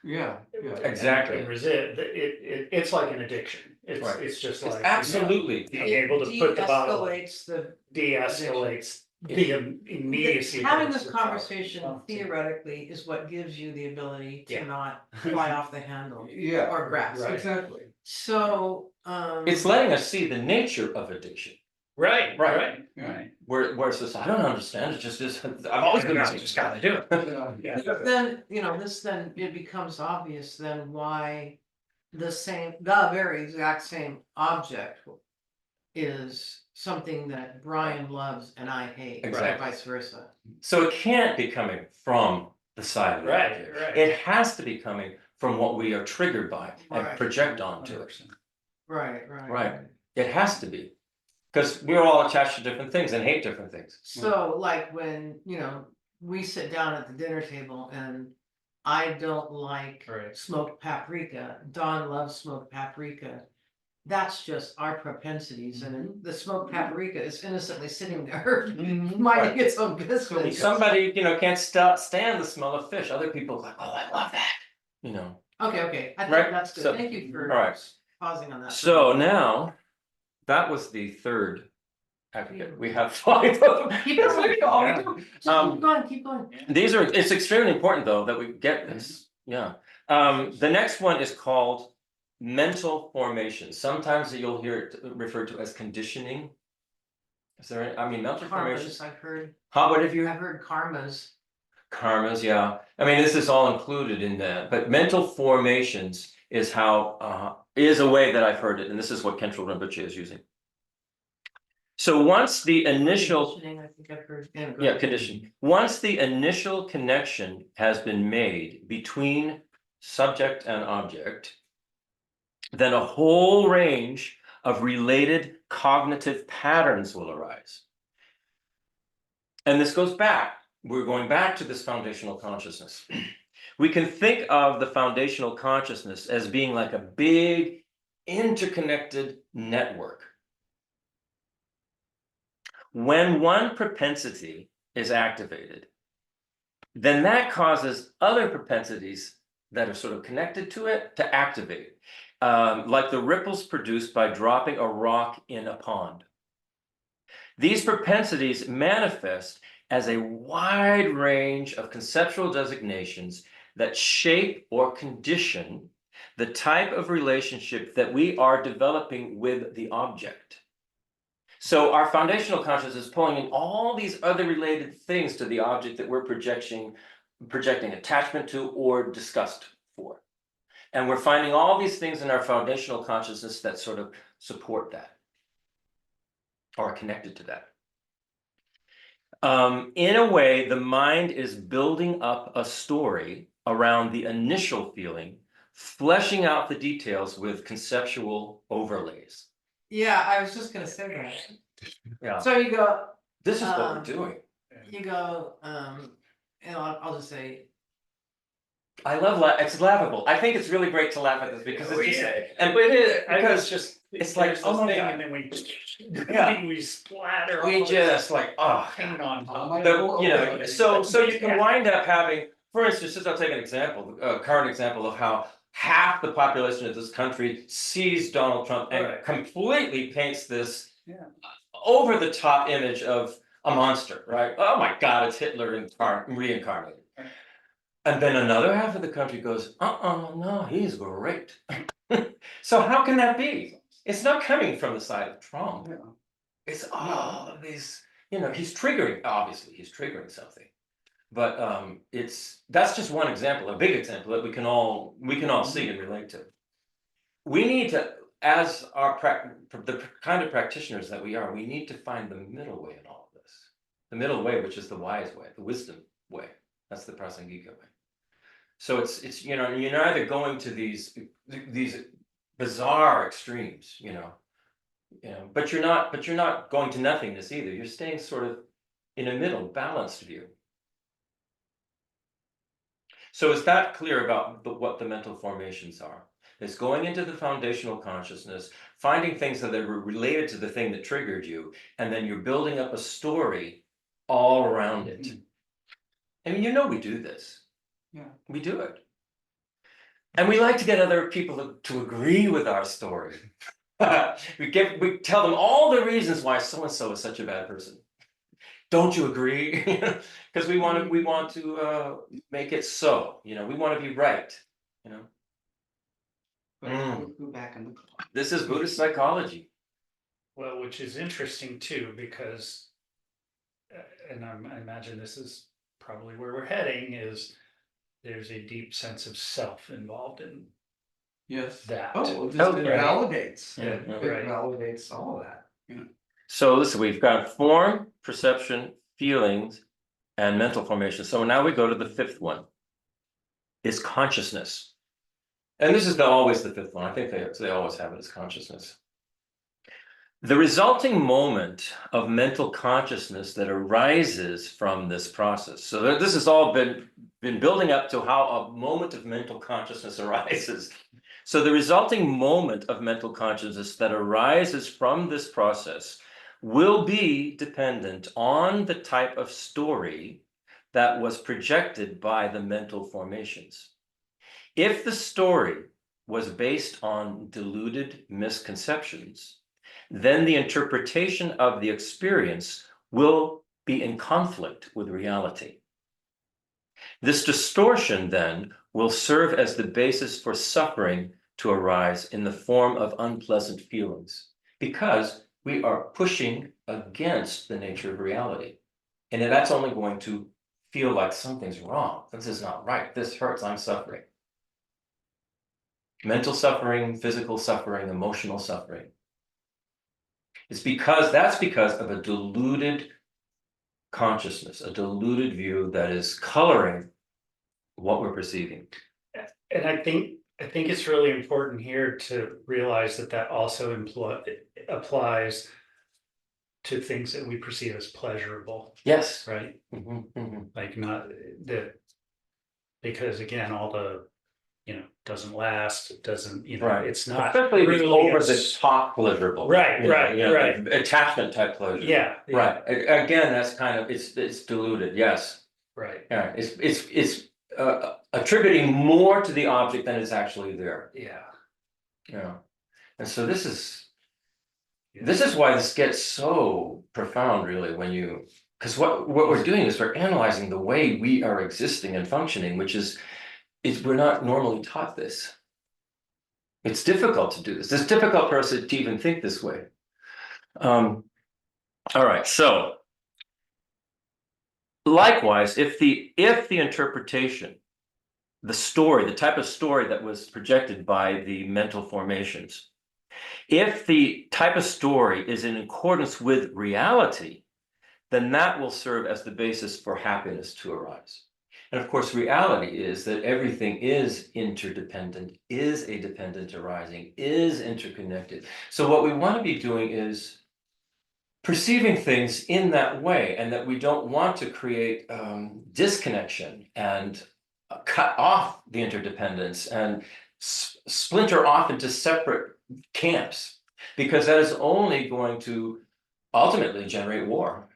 Yeah, yeah. Exactly. And resist, it's like an addiction. Right. It's just It's like. absolutely. Being it able to put the bottle, de-escalates the, de-escalates the immediacy. having of this the conversation problem. theoretically is what gives you the ability to Yeah. not fly off the handle Yeah, or grasp. Right. exactly. So, It's letting us see the nature of addiction. Right, Right. right, Yeah. right. Where it's just, I don't understand, it just is, I've always been around, you just gotta do it. Yeah. Yeah. but then, then it becomes obvious then why the very exact same object is something that Brian loves and I hate, or Exactly. vice versa. So it can't be coming from the side of the Right, object. right. It has to be coming from what we are triggered by and Right. project onto it. Right. Right. It has to be. Because we're all attached to different things and hate different things. So like when, we sit down at the dinner table and I don't like Right. smoked paprika, Don loves smoked paprika. That's just our propensities, and the smoked paprika is innocently sitting there, minding its own business. Somebody, can't stand the smell of fish. Other people are like, oh, I love that. Okay, I think Right, that's good, so- thank you for All right. pausing on that. So now, that was the third aggregate. We have 5 of them. Keep That's going. like all we Yeah. do. Just keep going. It's extremely important though that we get this, yeah. The next one is called mental formation. Sometimes you'll hear it referred to as conditioning. Is there, mental formation? Karmas, I've heard, What have you? I've heard karmas. Karmas, yeah. This is all included in that, but mental formations is is a way that I've heard it, and this is what Khentrul Rinpoche is using. So once the initial, Conditioning, I think I've heard. Go yeah, ahead. condition. Once the initial connection has been made between subject and object, then a whole range of related cognitive patterns will arise. And this goes back, we're going back to this foundational consciousness. We can think of the foundational consciousness as being like a big interconnected network. When one propensity is activated, then that causes other propensities that are sort of connected to it to activate, like the ripples produced by dropping a rock in a pond. These propensities manifest as a wide range of conceptual designations that shape or condition the type of relationship that we are developing with the object. So our foundational consciousness is pulling in all these other related things to the object that we're projecting attachment to or disgust for. And we're finding all these things in our foundational consciousness that sort of support that or are connected to that. In a way, the mind is building up a story around the initial feeling, fleshing out the details with conceptual overlays. Yeah, I was just gonna say that. Yeah. So you go, This is what we're doing. I'll just say, I love it's laughable. I think it's really great to laugh at this because it's just and But it is, because it's just, it's like, there's oh this my thing, God. and then we, Yeah. we splatter. we all just like paint on top. so you can wind up having, for instance, just I'll take an example, a current example of how half the population of this country sees Donald Trump and Right. completely paints this Yeah. over the top image of a monster, right? Oh my God, it's Hitler reincarnated. And then another half of the country goes, no, he's great. So how can that be? It's not coming from the side of Trump. Yeah. It's all of these, he's triggering, obviously, he's triggering something. But that's just one example, a big example that we can all see and relate to. We need to, as the kind of practitioners that we are, we need to find the middle way in all of this. The middle way, which is the wise way, the wisdom way. That's the Prasangika way. So it's you're either going to these bizarre extremes, but you're not going to nothingness either. You're staying sort of in a middle, balanced view. So is that clear about what the mental formations are? is going into the foundational consciousness, finding things that are related to the thing that triggered you, and then you're building up a story all around it. I mean, we do this. Yeah. We do it. And we like to get other people to agree with our story. we tell them all the reasons why so-and-so is such a bad person. Don't you agree? Because we want to make it so, we want to be right, But who back in the clock? This is Buddhist psychology. Well, which is interesting too, because, and I imagine this is probably where we're heading, is there's a deep sense of self involved in Yes. that. Oh, it Okay. validates. Yeah, It right. validates all of that. So listen, we've got form, perception, feelings, and mental formation. So now we go to the fifth one, is consciousness. And this is always the fifth one. I think they always have it as consciousness. The resulting moment of mental consciousness that arises from this process. So this has all been building up to how a moment of mental consciousness arises. So the resulting moment of mental consciousness that arises from this process will be dependent on the type of story that was projected by the mental formations. If the story was based on deluded misconceptions, then the interpretation of the experience will be in conflict with reality. This distortion then will serve as the basis for suffering to arise in the form of unpleasant feelings, because we are pushing against the nature of reality. And that's only going to feel like something's wrong. This is not right. This hurts. I'm suffering. Mental suffering, physical suffering, emotional suffering. That's because of a deluded consciousness, a deluded view that is coloring what we're perceiving. And I think it's really important here to realize that also applies to things that we perceive as pleasurable, Yes. right? Mm-hmm. Like not that, because again, all the, doesn't last, it doesn't, Right. it's not Especially if it's really over the top pleasurable. Right, right. Attachment type pleasure. Yeah. Right. Again, that's kind of, it's diluted. Yes. Right. Yeah. It's attributing more to the object than is actually there. Yeah. Yeah. And so this is why this gets so profound, really, because what we're doing is we're analyzing the way we are existing and functioning, which is we're not normally taught this. It's difficult to do this. It's difficult for us to even think this way. All right, so likewise, if the interpretation, the story, the type of story that was projected by the mental formations, if the type of story is in accordance with reality, then that will serve as the basis for happiness to arise. And of course, reality is that everything is interdependent, is a dependent arising, is interconnected. So what we want to be doing is perceiving things in that way, and that we don't want to create disconnection and cut off the interdependence and splinter off into separate camps, because that is only going to ultimately generate war.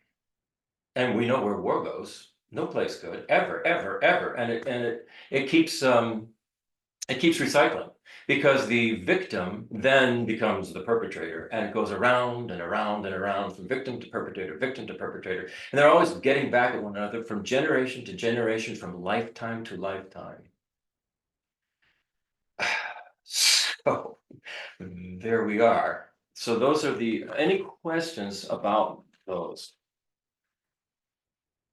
And we know where war goes. No place good, ever, ever, ever. And it keeps recycling, because the victim then becomes the perpetrator, and it goes around and around and around, from victim to perpetrator, and they're always getting back at one another from generation to generation, from lifetime to lifetime. So there we are. So those are any questions about those?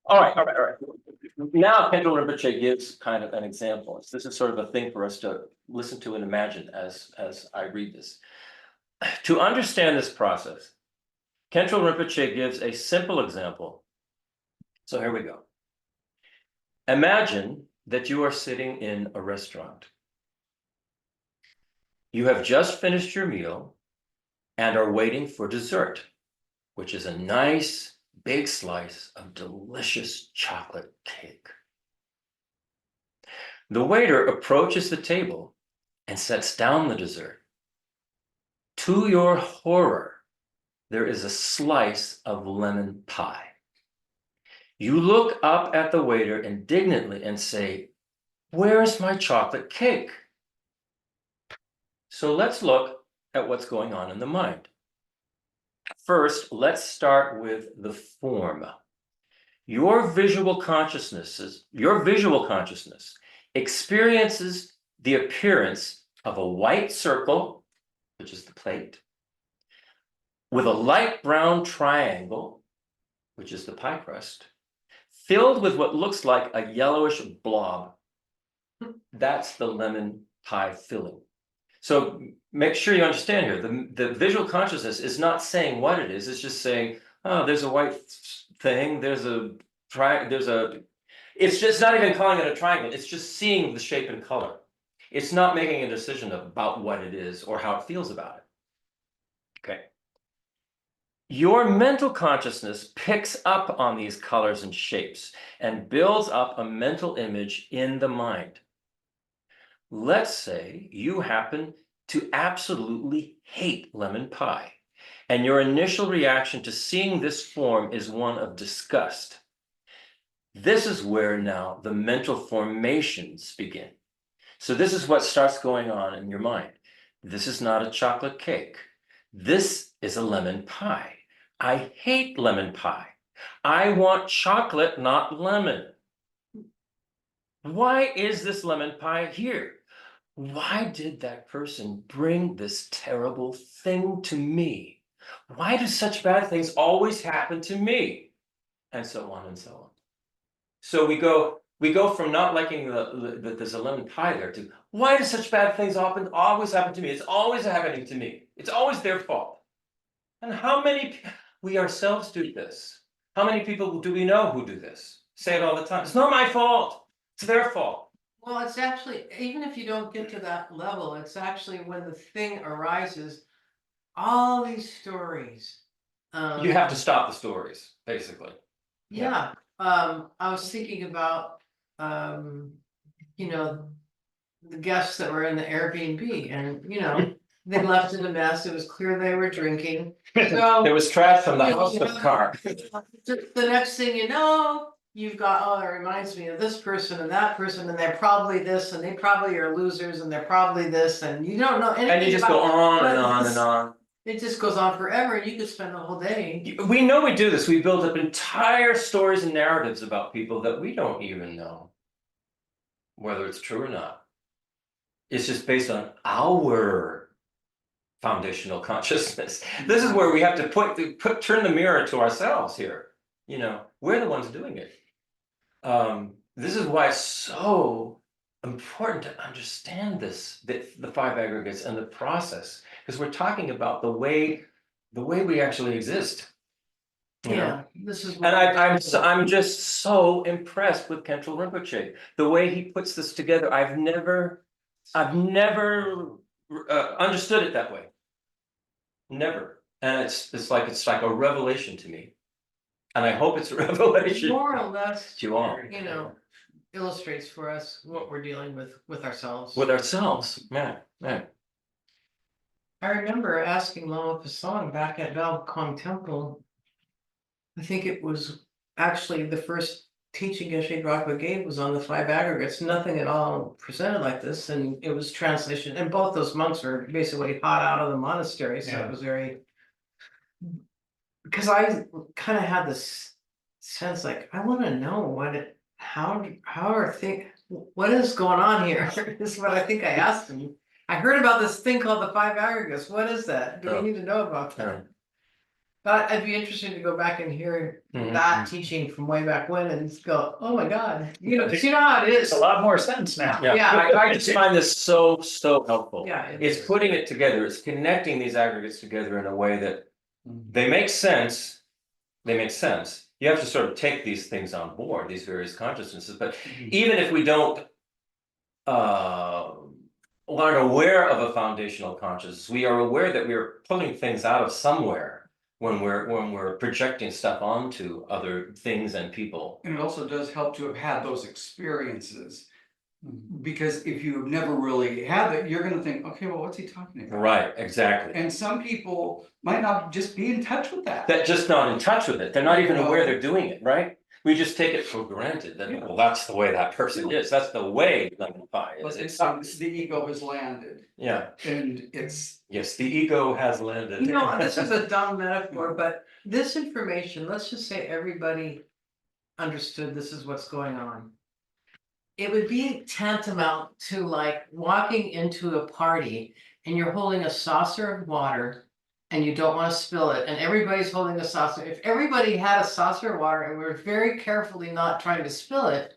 All right. Now, Khentrul Rinpoche gives kind of an example. This is sort of a thing for us to listen to and imagine as I read this. To understand this process, Khentrul Rinpoche gives a simple example. So here we go. Imagine that you are sitting in a restaurant. You have just finished your meal and are waiting for dessert, which is a nice big slice of delicious chocolate cake. The waiter approaches the table and sets down the dessert. To your horror, there is a slice of lemon pie. You look up at the waiter indignantly and say, "Where's my chocolate cake?" So let's look at what's going on in the mind. First, let's start with the form. Your visual consciousness experiences the appearance of a white circle, which is the plate, with a light brown triangle, which is the pie crust, filled with what looks like a yellowish blob. That's the lemon pie filling. So make sure you understand here, the visual consciousness is not saying what it is, it's just saying, oh, there's a white thing, it's just not even calling it a triangle, it's just seeing the shape and color. It's not making a decision about what it is or how it feels about it. Okay. Your mental consciousness picks up on these colors and shapes and builds up a mental image in the mind. Let's say you happen to absolutely hate lemon pie, and your initial reaction to seeing this form is one of disgust. This is where now the mental formations begin. So this is what starts going on in your mind. This is not a chocolate cake. This is a lemon pie. I hate lemon pie. I want chocolate, not lemon. Why is this lemon pie here? Why did that person bring this terrible thing to me? Why do such bad things always happen to me? And so on and so on. So we go from not liking that there's a lemon pie there to, why do such bad things always happen to me? It's always happening to me. It's always their fault. And how many, we ourselves do this? How many people do we know who do this? Say it all the time. It's not my fault. It's their fault. Well, it's actually, even if you don't get to that level, it's actually when the thing arises, all these stories. You have to stop the stories, basically. Yeah, I was thinking about, you know, the guests that were in the Airbnb and, you know, they left it a mess. It was clear they were drinking. So There was trash from the house to the car. the next thing you know, you've got, oh, it reminds me of this person and that person, and they're probably this, and they probably are losers, and they're probably this, and you don't know anything. And you just go on and but on and on. It just goes on forever, and you could spend the whole day. We know we do this. We build up entire stories and narratives about people that we don't even know whether it's true or not. It's just based on our foundational consciousness. This is where we have to turn the mirror to ourselves here. You know, we're the ones doing it. This is why it's so important to understand the 5 aggregates and the process, because we're talking about the way we actually exist. You know? This is. And I'm just so impressed with Khentrul Rinpoche, the way he puts this together. I've never understood it that way. Never. And it's like a revelation to me. And I hope it's a revelation. More or less, to you all. you know, illustrates for us what we're dealing with ourselves. With ourselves, man. I remember asking Lama Pasang back at Valkong Temple. I think it was actually the first teaching Geshe Dragpa gave was on the 5 aggregates, nothing at all presented like this, and it was translation, and both those monks were basically hot out of the monastery, so Yeah. it was very. Because I kind of had this sense like, I want to know what what is going on here? This is what I think I asked him. I heard about this thing called the 5 aggregates. What is that? Do we need to know about that? But I'd be interested to go back and hear that teaching from way back when and go, oh my God, you know how it It's is. a lot more sense now. Yeah, I just find this so helpful. Yeah, It's putting it together, it's connecting these aggregates together in a way that they make sense. You have to sort of take these things on board, these various consciousnesses, but even if we don't aren't aware of a foundational consciousness, we are aware that we are pulling things out of somewhere when we're projecting stuff onto other things and people. And it also does help to have had those experiences Because if you've never really had it, you're gonna think, okay, well, what's he talking about? Right, exactly. And some people might not just be in touch with that. They're just not in touch with it. They're not even aware they're doing it, right? We just take it for granted that, well, that's the way that person is. That's the way lemon pie is. But It it's, sucks. the ego has landed, Yeah, and it's, yes, the ego has landed. You know, this is a dumb metaphor, but this information, let's just say everybody understood this is what's going on. It would be tantamount to like walking into a party and you're holding a saucer of water and you don't want to spill it, and everybody's holding a saucer. If everybody had a saucer of water and we were very carefully not trying to spill it.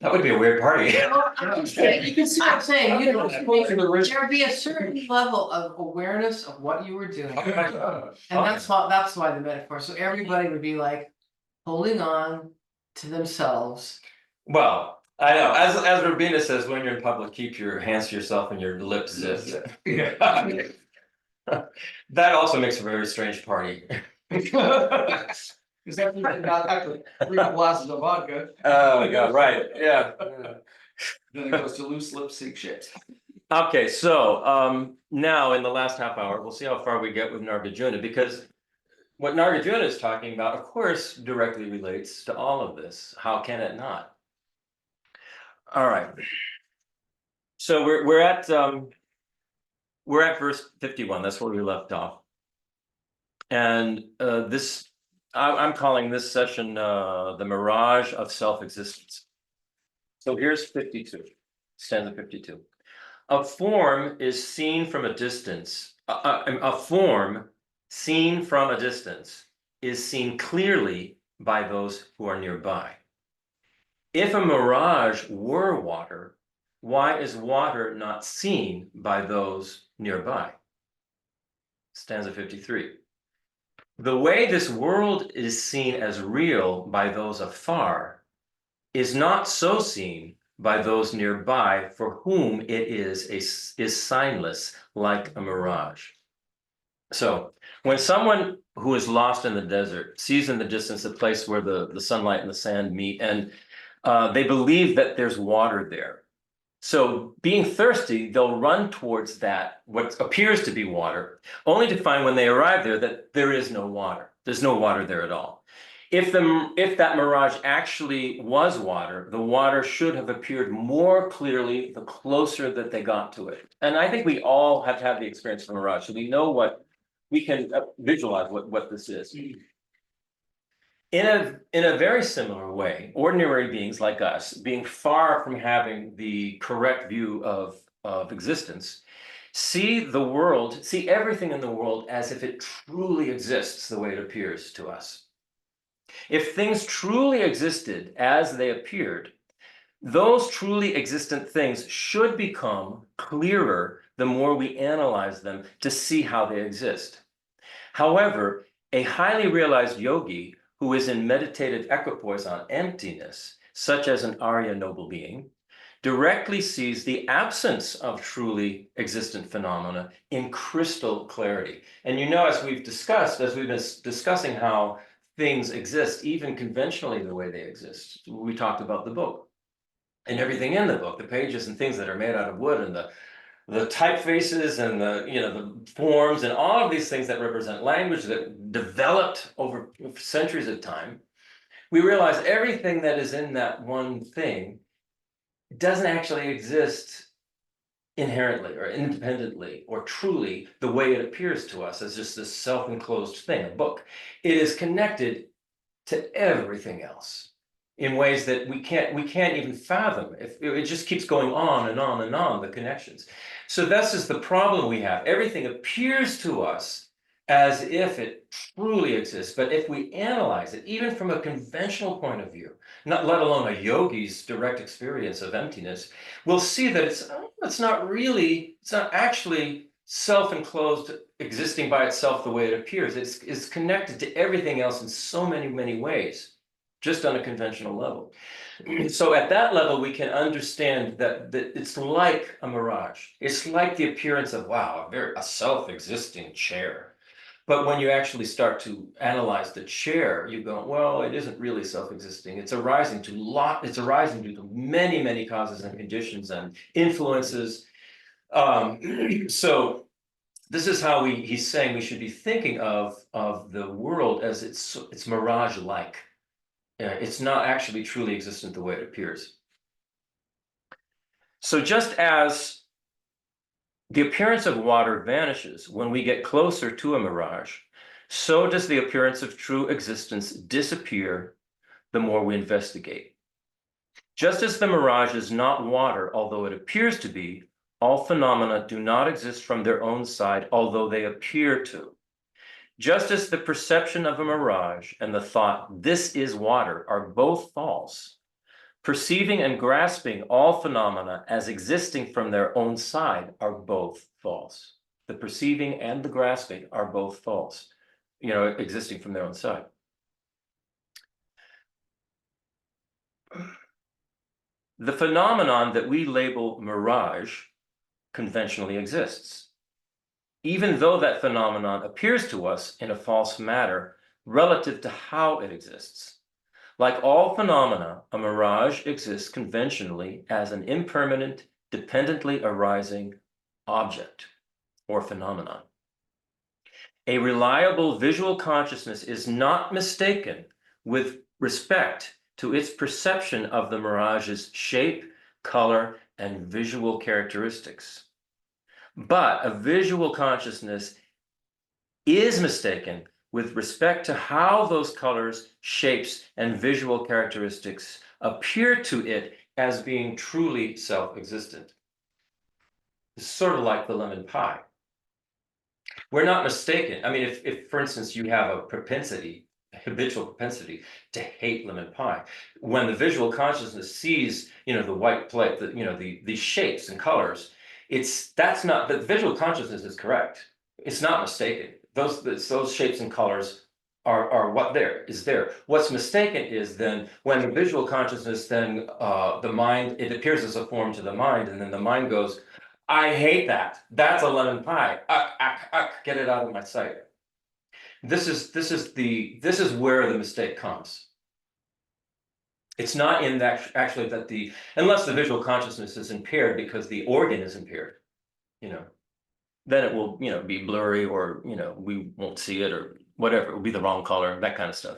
That would be a weird party. Well, I'm saying, you can see what I'm saying, you know, Okay. there would be a certain level of awareness of what you were doing. And that's why the metaphor, so everybody would be like holding on to themselves. Well, I know, as Rabina says, when you're in public, keep your hands to yourself and your lips zipped. yeah. That also makes a very strange party. Is that not after 3 glasses of vodka, Oh my God, right, yeah. then it goes to loose lip sync shit. Okay, so now in the last half hour, we'll see how far we get with Nagarjuna, because what Nagarjuna is talking about, of course, directly relates to all of this. How can it not? All right. So we're at verse 51. That's where we left off. And this I'm calling this session the Mirage of Self-Existence. So here's 52, stanza 52. A form is seen from a distance. A form seen from a distance is seen clearly by those who are nearby. If a mirage were water, why is water not seen by those nearby? Stanza 53. The way this world is seen as real by those afar is not so seen by those nearby, for whom it is signless, like a mirage. So when someone who is lost in the desert sees in the distance a place where the sunlight and the sand meet, and they believe that there's water there. So being thirsty, they'll run towards that, what appears to be water, only to find when they arrive there that there is no water. There's no water there at all. If that mirage actually was water, the water should have appeared more clearly the closer that they got to it. And I think we all have had the experience of a mirage, so we know we can visualize what this is. In a very similar way, ordinary beings like us, being far from having the correct view of existence, see everything in the world as if it truly exists the way it appears to us. If things truly existed as they appeared, those truly existent things should become clearer the more we analyze them to see how they exist. However, a highly realized yogi who is in meditative equipoise on emptiness, such as an Arya noble being, directly sees the absence of truly existent phenomena in crystal clarity. And you know, as we've been discussing how things exist, even conventionally the way they exist, we talked about the book and everything in the book, the pages and things that are made out of wood, and the typefaces and the forms and all of these things that represent language that developed over centuries of time. We realize everything that is in that one thing doesn't actually exist inherently or independently or truly the way it appears to us as just this self-enclosed thing, a book. It is connected to everything else in ways that we can't even fathom. If it just keeps going on and on and on, the connections. So this is the problem we have. Everything appears to us as if it truly exists, but if we analyze it, even from a conventional point of view, not let alone a yogi's direct experience of emptiness, we'll see that it's not actually self-enclosed, existing by itself the way it appears. It's connected to everything else in so many, many ways, just on a conventional level. So at that level, we can understand that it's like a mirage. It's like the appearance of, wow, a self-existing chair. But when you actually start to analyze the chair, you go, well, it isn't really self-existing. It's arising due to many, many causes and conditions and influences. So this is how he's saying we should be thinking of the world as it's mirage-like. It's not actually truly existent the way it appears. So just as the appearance of water vanishes when we get closer to a mirage, so does the appearance of true existence disappear the more we investigate. Just as the mirage is not water, although it appears to be, all phenomena do not exist from their own side, although they appear to. Just as the perception of a mirage and the thought, this is water, are both false, perceiving and grasping all phenomena as existing from their own side are both false. The perceiving and the grasping are both false, existing from their own side. The phenomenon that we label mirage conventionally exists, even though that phenomenon appears to us in a false matter relative to how it exists. Like all phenomena, a mirage exists conventionally as an impermanent, dependently arising object or phenomenon. A reliable visual consciousness is not mistaken with respect to its perception of the mirage's shape, color, and visual characteristics. But a visual consciousness is mistaken with respect to how those colors, shapes, and visual characteristics appear to it as being truly self-existent. It's sort of like the lemon pie. We're not mistaken. I mean, if for instance, you have a habitual propensity to hate lemon pie, when the visual consciousness sees, the white plate, the shapes and colors, that's not, the visual consciousness is correct. It's not mistaken. Those shapes and colors are what there is there. What's mistaken is then when the visual consciousness, then the mind, it appears as a form to the mind, and then the mind goes, I hate that. That's a lemon pie. Get it out of my sight. This is where the mistake comes. It's not in that actually that unless the visual consciousness is impaired because the organ is impaired, then it will, be blurry, or, we won't see it, or whatever. It will be the wrong color, that kind of stuff.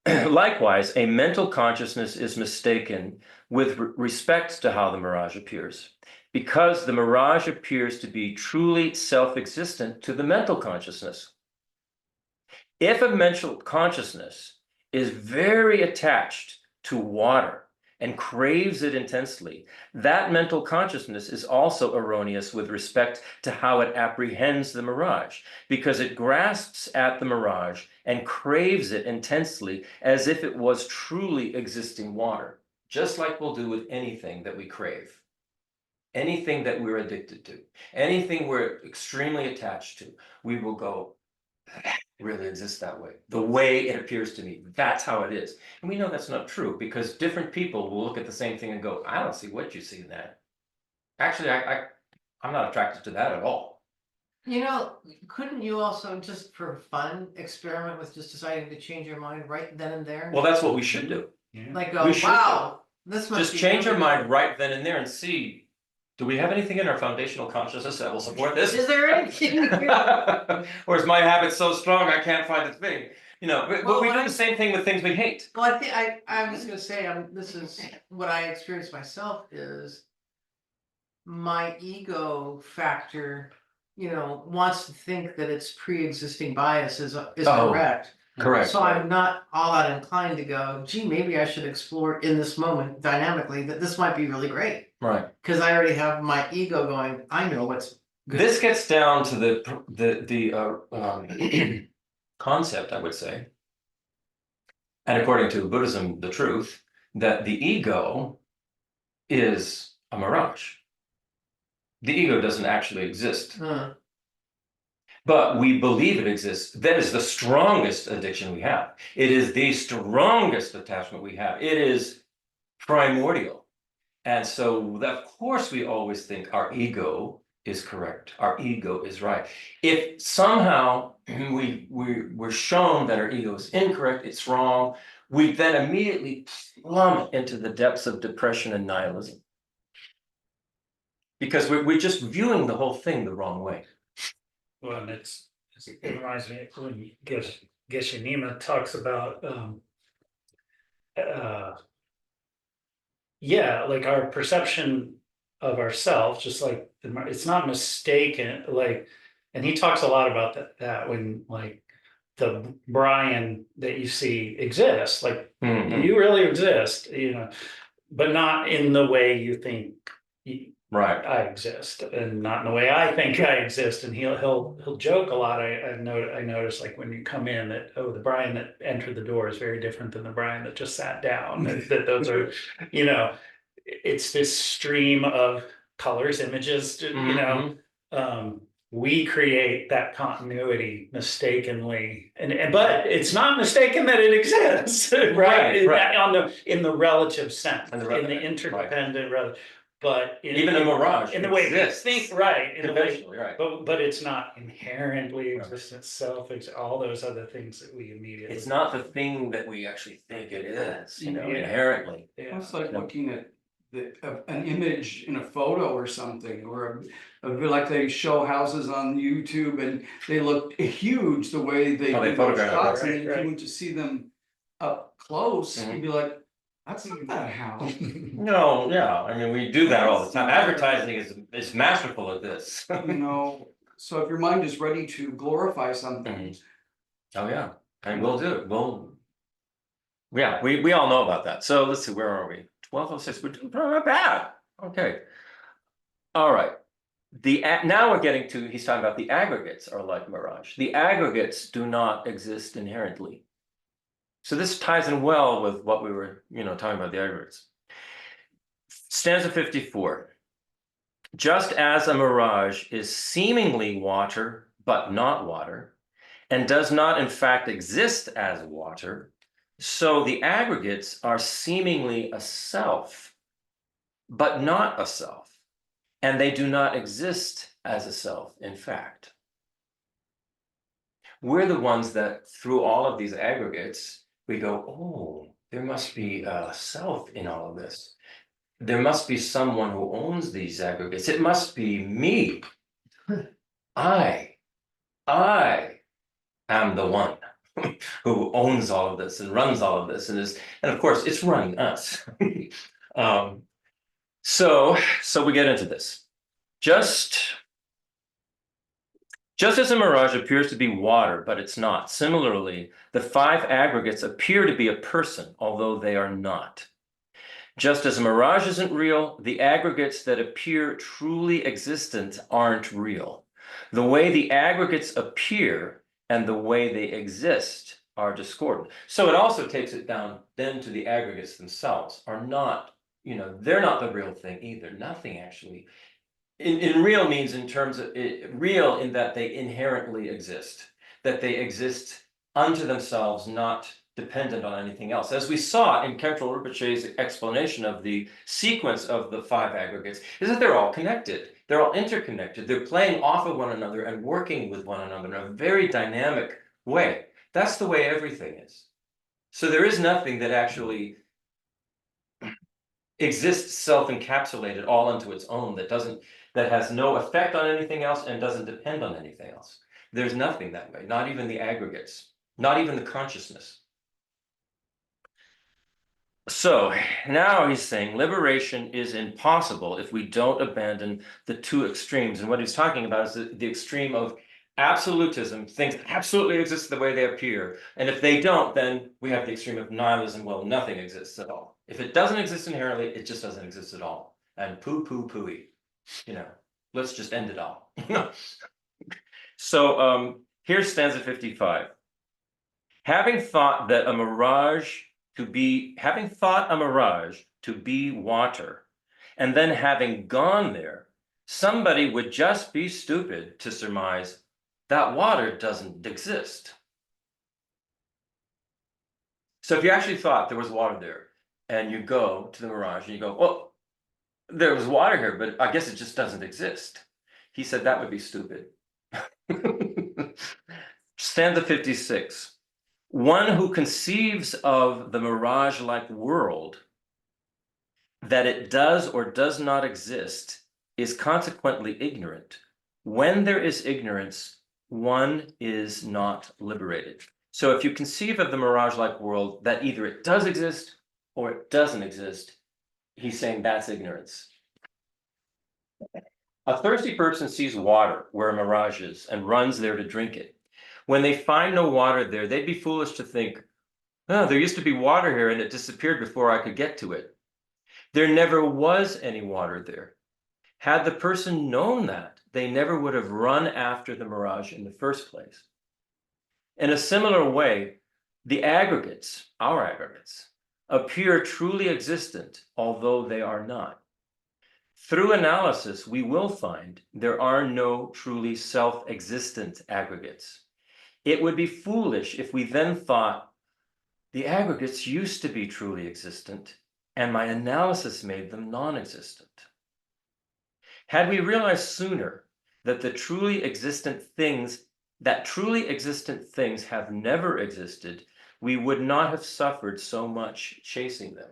Likewise, a mental consciousness is mistaken with respect to how the mirage appears, because the mirage appears to be truly self-existent to the mental consciousness. If a mental consciousness is very attached to water and craves it intensely, that mental consciousness is also erroneous with respect to how it apprehends the mirage, because it grasps at the mirage and craves it intensely as if it was truly existing water, just like we'll do with anything that we crave, anything that we're addicted to, anything we're extremely attached to. We will go, that really exists that way, the way it appears to me. That's how it is. And we know that's not true, because different people will look at the same thing and go, I don't see what you see in that. Actually, I'm not attracted to that at all. Couldn't you also, just for fun, experiment with just deciding to change your mind right then and there? Well, that's what we should do. Like go, we should wow, this must Just be change your really mind right then and there and see, do we have anything in our foundational consciousness that will support this? Is there anything here? Or is my habit so strong I can't find a thing? But Well, we do when the same thing with things we hate. Well, I was gonna say, this is what I experienced myself is my ego factor, wants to think that its pre-existing bias is Oh, correct. Correct. So I'm not all that inclined to go, gee, maybe I should explore in this moment dynamically that this might be really great. Right. Because I already have my ego going, I know what's good. This gets down to the concept, I would say, and according to Buddhism, the truth, that the ego is a mirage. The ego doesn't actually exist. But we believe it exists. That is the strongest addiction we have. It is the strongest attachment we have. It is primordial. And so, of course, we always think our ego is correct. Our ego is right. If somehow we're shown that our ego is incorrect, it's wrong, we then immediately plummet into the depths of depression and nihilism. Because we're just viewing the whole thing the wrong way. Well, and it reminds me when Geshe Nima talks about yeah, like our perception of ourselves, just like it's not mistaken, like, and he talks a lot about that when like the Brian that you see exists, like Mhm. you really exist, you know, but not in the way you think Right. I exist, and not in the way I think I exist. And he'll joke a lot. I notice like when you come in that, oh, the Brian that entered the door is very different than the Brian that just sat down. That those are, you know, it's this stream of colors, images, you know. We create that continuity mistakenly, and but it's not mistaken that it exists, right? Right. In the relative sense, In the in the interdependent relative. But even a mirage in the way we exists think, right? In the way, conventionally, right? but it's not inherently existent self. It's all those other things that we immediately. It's not the thing that we actually think it is, you know, Yeah. inherently. Yeah. It's like looking at an image in a photo or something, or like they show houses on YouTube and they look huge the way they How they do those photograph it, shots, and right, then if you right. went to see them up close, Mhm. you'd be like, that's not that house. No, yeah, I mean, we do that all the time. Advertising is masterful at this. You know, so if your mind is ready to glorify something, Oh, yeah, and we'll do it. Yeah, we all know about that. So let's see, where are we? 12:06. We're doing not bad. Okay. All right. Now we're getting to, he's talking about the aggregates are like mirage. The aggregates do not exist inherently. So this ties in well with what we were, talking about the aggregates. Stanza 54. Just as a mirage is seemingly water, but not water, and does not in fact exist as water, so the aggregates are seemingly a self, but not a self, and they do not exist as a self, in fact. We're the ones that, through all of these aggregates, we go, oh, there must be a self in all of this. There must be someone who owns these aggregates. It must be me. I am the one who owns all of this and runs all of this, and of course it's running us. So we get into this. Just as a mirage appears to be water, but it's not. Similarly, the five aggregates appear to be a person, although they are not. Just as a mirage isn't real, the aggregates that appear truly existent aren't real. The way the aggregates appear and the way they exist are discordant. So it also takes it down then to the aggregates themselves are not, they're not the real thing either. Nothing actually. In real means in terms of real in that they inherently exist, that they exist unto themselves, not dependent on anything else. As we saw in Khentrul Rinpoche's explanation of the sequence of the five aggregates, is that they're all connected. They're all interconnected. They're playing off of one another and working with one another in a very dynamic way. That's the way everything is. So there is nothing that actually exists self-encapsulated all unto its own that has no effect on anything else and doesn't depend on anything else. There's nothing that way, not even the aggregates, not even the consciousness. So now he's saying liberation is impossible if we don't abandon the two extremes. And what he's talking about is the extreme of absolutism, things absolutely exist the way they appear. And if they don't, then we have the extreme of nihilism, well, nothing exists at all. If it doesn't exist inherently, it just doesn't exist at all. And pooey, let's just end it all. So here's stanza 55. Having thought a mirage to be water, and then having gone there, somebody would just be stupid to surmise that water doesn't exist. So if you actually thought there was water there, and you go to the mirage and you go, well, there was water here, but I guess it just doesn't exist. He said that would be stupid. Stanza 56. One who conceives of the mirage-like world, that it does or does not exist, is consequently ignorant. When there is ignorance, one is not liberated. So if you conceive of the mirage-like world, that either it does exist or it doesn't exist, he's saying that's ignorance. A thirsty person sees water where a mirage is and runs there to drink it. When they find no water there, they'd be foolish to think, oh, there used to be water here and it disappeared before I could get to it. There never was any water there. Had the person known that, they never would have run after the mirage in the first place. In a similar way, the aggregates, our aggregates, appear truly existent, although they are not. Through analysis, we will find there are no truly self-existent aggregates. It would be foolish if we then thought, the aggregates used to be truly existent, and my analysis made them non-existent. Had we realized sooner that truly existent things have never existed, we would not have suffered so much chasing them.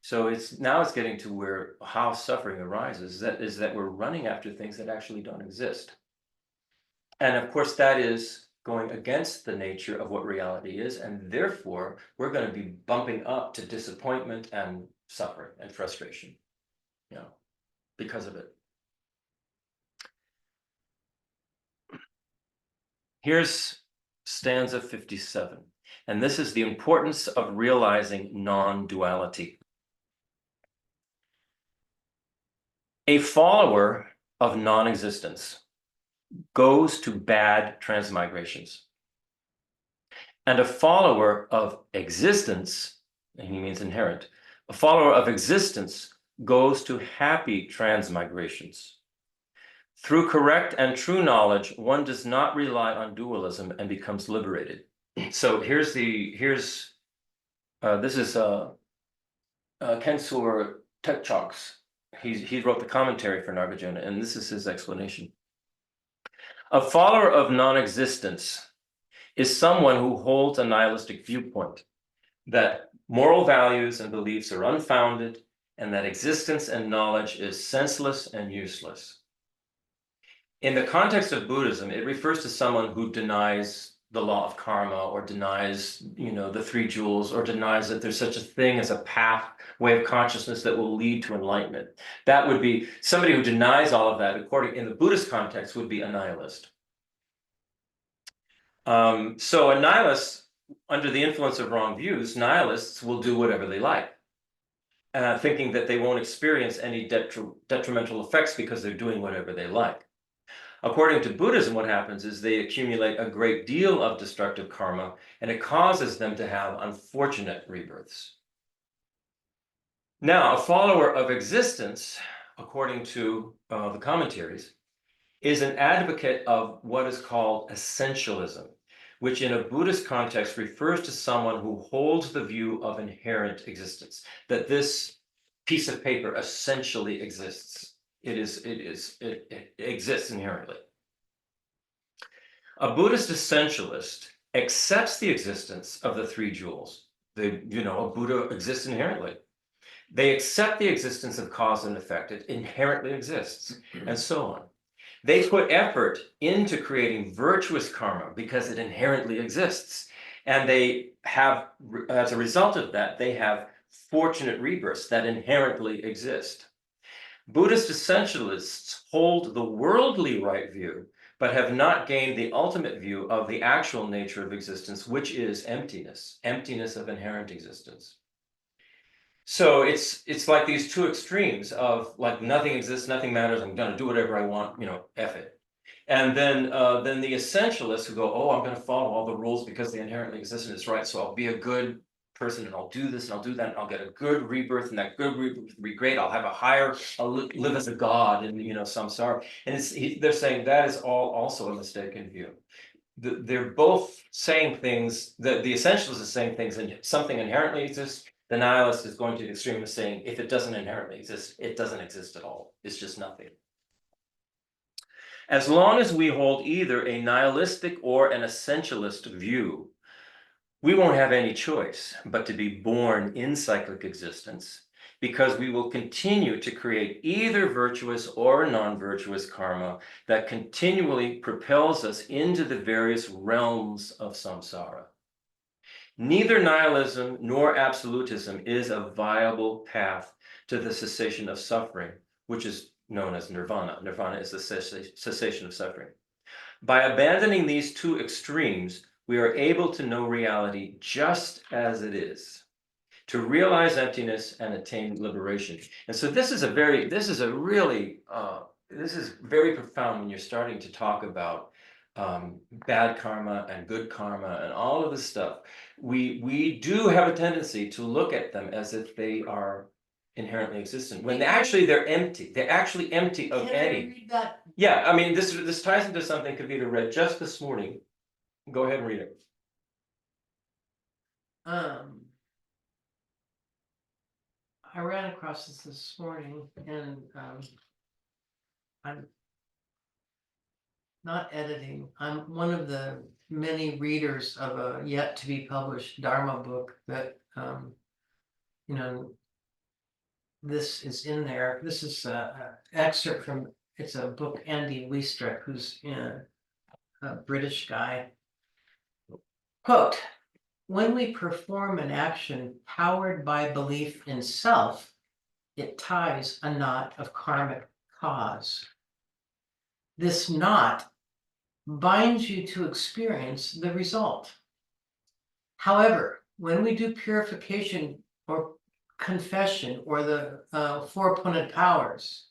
So it's getting to where how suffering arises, is that we're running after things that actually don't exist. And of course, that is going against the nature of what reality is, and therefore we're going to be bumping up to disappointment and suffering and frustration, because of it. Here's stanza 57, and this is the importance of realizing non-duality. A follower of non-existence goes to bad transmigrations, and a follower of existence, and he means inherent, a follower of existence goes to happy transmigrations. Through correct and true knowledge, one does not rely on dualism and becomes liberated. So this is Khentrul Rinpoche. He wrote the commentary for Nagarjuna, and this is his explanation. A follower of non-existence is someone who holds a nihilistic viewpoint, that moral values and beliefs are unfounded, and that existence and knowledge is senseless and useless. In the context of Buddhism, it refers to someone who denies the law of karma, or denies, the three jewels, or denies that there's such a thing as a pathway of consciousness that will lead to enlightenment. That would be somebody who denies all of that, in the Buddhist context, would be a nihilist. So a nihilist, under the influence of wrong views, nihilists will do whatever they like, thinking that they won't experience any detrimental effects because they're doing whatever they like. According to Buddhism, what happens is they accumulate a great deal of destructive karma, and it causes them to have unfortunate rebirths. Now, a follower of existence, according to the commentaries, is an advocate of what is called essentialism, which in a Buddhist context refers to someone who holds the view of inherent existence, that this piece of paper essentially exists. It exists inherently. A Buddhist essentialist accepts the existence of the three jewels. A Buddha exists inherently. They accept the existence of cause and effect. It inherently exists, and so on. They put effort into creating virtuous karma because it inherently exists. And they have, as a result of that, they have fortunate rebirths that inherently exist. Buddhist essentialists hold the worldly right view, but have not gained the ultimate view of the actual nature of existence, which is emptiness of inherent existence. So it's like these two extremes of like nothing exists, nothing matters, I'm going to do whatever I want, F it. And then the essentialists who go, oh, I'm going to follow all the rules because they inherently exist and it's right, so I'll be a good person and I'll do this and I'll do that and I'll get a good rebirth, and that good rebirth will be great. I'll live as a god in samsara. And they're saying that is also a mistaken view. They're both saying things, the essentialist is saying things, and something inherently exists. The nihilist is going to the extreme of saying if it doesn't inherently exist, it doesn't exist at all. It's just nothing. As long as we hold either a nihilistic or an essentialist view, we won't have any choice but to be born in cyclic existence, because we will continue to create either virtuous or non-virtuous karma that continually propels us into the various realms of samsara. Neither nihilism nor absolutism is a viable path to the cessation of suffering, which is known as nirvana. Nirvana is the cessation of suffering. By abandoning these two extremes, we are able to know reality just as it is, to realize emptiness and attain liberation. And so this is very profound when you're starting to talk about bad karma and good karma and all of this stuff. We do have a tendency to look at them as if they are inherently existent, when actually they're empty. They're actually empty of Can I any. read that? Yeah, I mean, this ties into something Kavita read just this morning. Go ahead and read it. I ran across this morning, and I'm not editing. I'm one of the many readers of a yet to be published Dharma book that you know, this is in there. This is a excerpt from, it's a book, Andy Weistrick, who's a British guy. Quote, when we perform an action powered by belief in self, it ties a knot of karmic cause. This knot binds you to experience the result. However, when we do purification or confession or the four-pointed powers,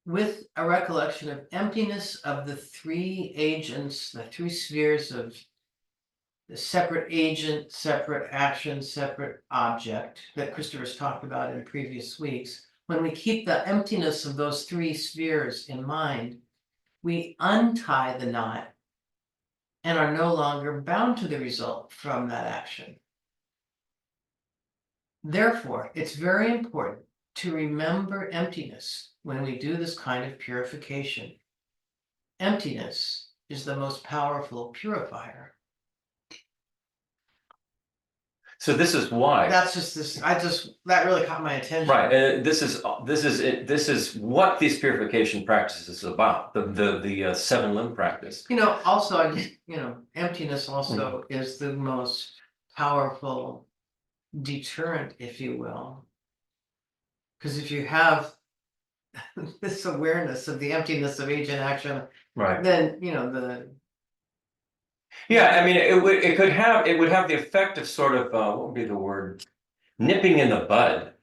with a recollection of emptiness of the three agents, the three spheres of the separate agent, separate action, separate object that Christopher's talked about in previous weeks, when we keep the emptiness of those three spheres in mind, we untie the knot and are no longer bound to the result from that action. Therefore, it's very important to remember emptiness when we do this kind of purification. Emptiness is the most powerful purifier. So this is why. That's just this, that really caught my attention. Right, and this is what these purification practices is about. The seven limb practice. Also, emptiness also is the most powerful deterrent, if you will. Because if you have this awareness of the emptiness of agent action, Right. then Yeah, I mean, it would have the effect of sort of what would be the word? Nipping in the bud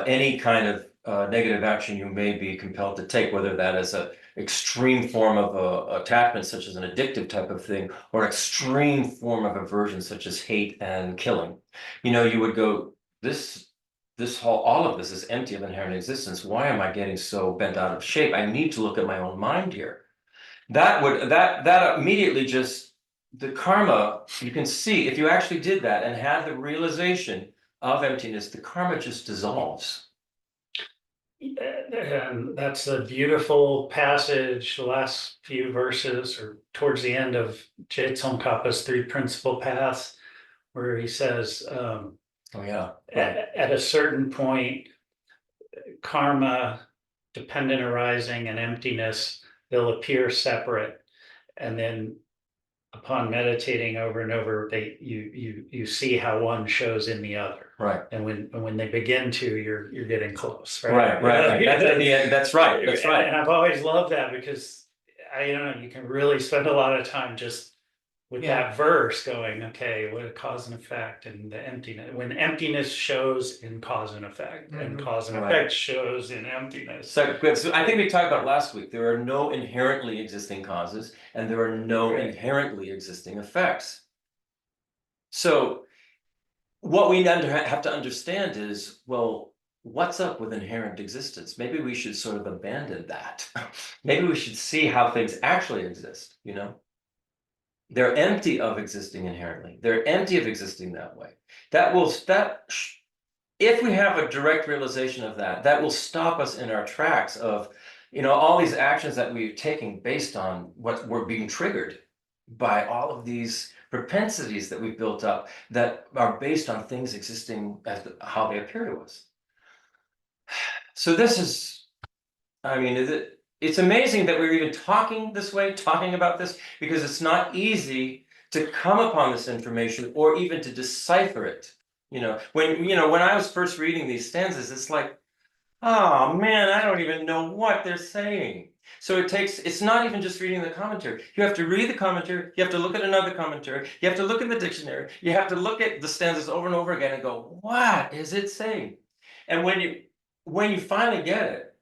any kind of negative action you may be compelled to take, whether that is an extreme form of attachment, such as an addictive type of thing, or an extreme form of aversion, such as hate and killing. You would go, all of this is empty of inherent existence. Why am I getting so bent out of shape? I need to look at my own mind here. That immediately just, the karma, you can see, if you actually did that and had the realization of emptiness, the karma just dissolves. And that's a beautiful passage, the last few verses, or towards the end of Je Tsongkhapa's Three Principal Paths, where he says, at a certain point, karma, dependent arising, and emptiness, they'll appear separate, and then upon meditating over and over, you see how one shows in the other. Right. And when they begin to, you're getting close. Right. Right. That's at the end. That's right. That's right. And I've always loved that, because I don't know, you can really spend a lot of time just with that verse going, okay, what a cause and effect, and the emptiness. When emptiness shows in cause and effect, and cause and effect shows in emptiness. So I think we talked about last week, there are no inherently existing causes, and there are no inherently existing effects. So what we have to understand is, well, what's up with inherent existence? Maybe we should sort of abandon that. Maybe we should see how things actually exist, They're empty of existing inherently. They're empty of existing that way. If we have a direct realization of that, that will stop us in our tracks of all these actions that we're taking based on what we're being triggered by all of these propensities that we've built up that are based on things existing as how they appear to us. So this is, I mean, it's amazing that we're even talking this way, talking about this, because it's not easy to come upon this information or even to decipher it. When I was first reading these stanzas, it's like, oh man, I don't even know what they're saying. So it's not even just reading the commentary. You have to read the commentary, you have to look at another commentary, you have to look in the dictionary, you have to look at the stanzas over and over again and go, what is it saying? And when you finally get it,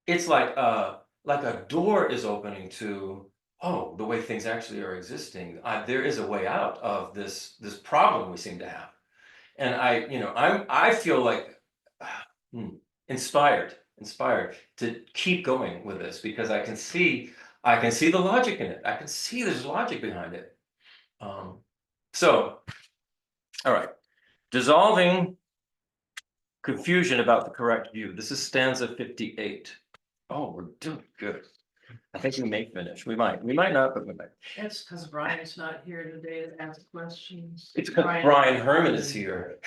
it's like a door is opening to, oh, the way things actually are existing. There is a way out of this problem we seem to have. And I feel like inspired to keep going with this, because I can see the logic in it. I can see there's logic behind it. So, all right, dissolving confusion about the correct view. This is stanza 58. Oh, we're doing good. I think we may finish. We might not, but we might. It's because Brian's not here today to ask questions. It's because Brian Herman is here.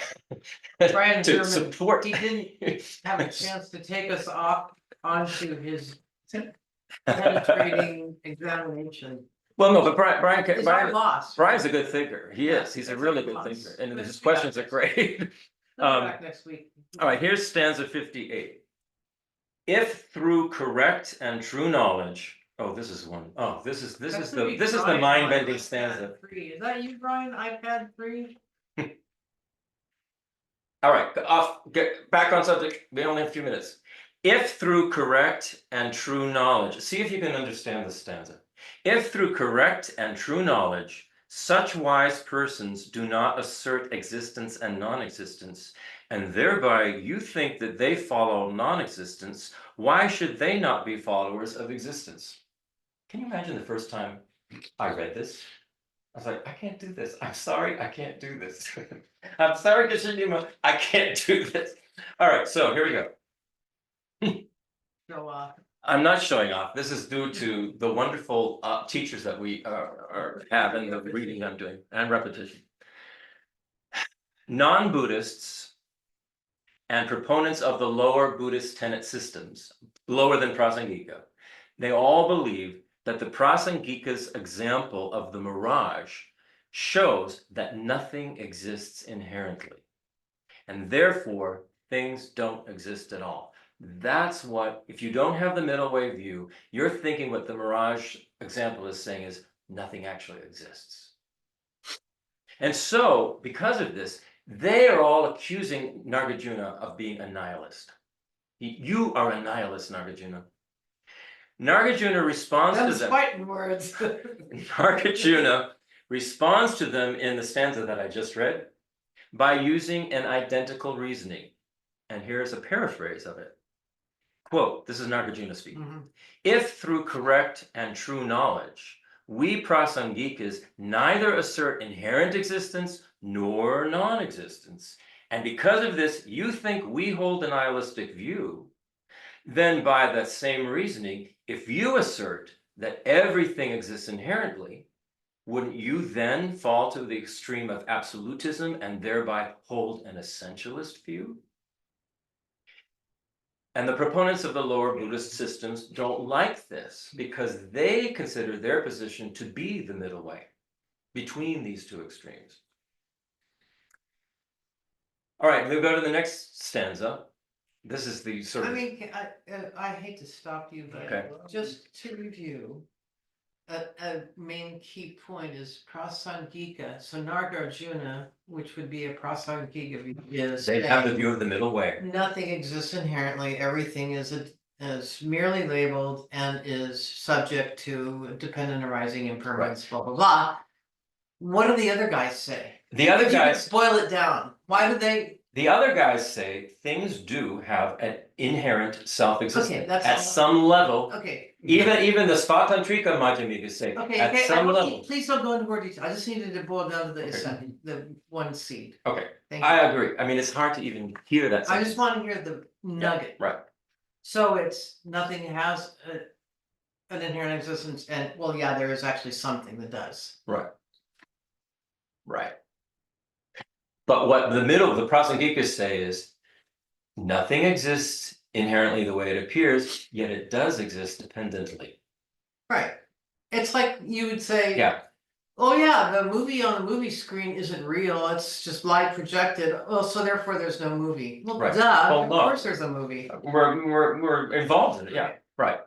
Brian to Herman, support. he didn't have a chance to take us off onto his penetrating examination. Well, no, but Brian, It's our loss. Brian's a good thinker. He is. He's a it's really our good loss. thinker, and Let's his be questions are honest. great. He'll be back next week. All right, here's stanza 58. If through correct and true knowledge, this is the mind-bending stanza. Is that you, Brian? iPad 3? All right, get back on subject. We only have a few minutes. If through correct and true knowledge, see if you can understand this stanza. If through correct and true knowledge, such wise persons do not assert existence and non-existence, and thereby you think that they follow non-existence, why should they not be followers of existence? Can you imagine the first time I read this? I was like, I can't do this. I'm sorry, I can't do this. I'm sorry, Geshe-Nima, I can't do this. All right, so here we go. Show off. I'm not showing off. This is due to the wonderful teachers that we have and the reading I'm doing and repetition. Non-Buddhists and proponents of the lower Buddhist tenet systems, lower than Prasangika, they all believe that the Prasangika's example of the mirage shows that nothing exists inherently, and therefore things don't exist at all. That's what, if you don't have the middle way view, you're thinking what the mirage example is saying is nothing actually exists. And so, because of this, they are all accusing Nagarjuna of being a nihilist. You are a nihilist, Nagarjuna. Nagarjuna responds to them. Fighting words. Nagarjuna responds to them in the stanza that I just read by using an identical reasoning. And here's a paraphrase of it. Quote, this is Nagarjuna speaking. If through correct and true knowledge, we Prasangikas neither assert inherent existence nor non-existence, and because of this you think we hold a nihilistic view, then by that same reasoning, if you assert that everything exists inherently, wouldn't you then fall to the extreme of absolutism and thereby hold an essentialist view? And the proponents of the lower Buddhist systems don't like this because they consider their position to be the middle way between these two extremes. All right, we'll go to the next stanza. This is the sort of... I hate to stop you, but Okay. just to review, a main key point is Prasangika. So Nagarjuna, which would be a Prasangika, is They have the saying view of the middle way. nothing exists inherently. Everything is merely labeled and is subject to dependent arising impermanence, blah, blah, blah. What do the other guys say? The other If you guys... could boil it down. Why do they? The other guys say things do have an inherent self-existence Okay, that's at all. some level. Okay. Even the Svatantrika Madhyamikas say at some level. Please don't go into more detail. I just needed to boil down to the Okay. the one seed. Okay, Thank you. I agree. I mean, it's hard to even hear that I sentence. just want to hear the nugget. Right. So it's, nothing has an inherent existence, and, well, yeah, there is actually something that does. Right. Right. But what the Prasangikas say is, nothing exists inherently the way it appears, yet it does exist dependently. Right. It's like you would say. Yeah, Oh yeah, the movie on the movie screen isn't real, it's just light projected, oh, so therefore there's no movie. Well, Right. duh, Well, of look. course there's a movie. we're involved in it, yeah, right.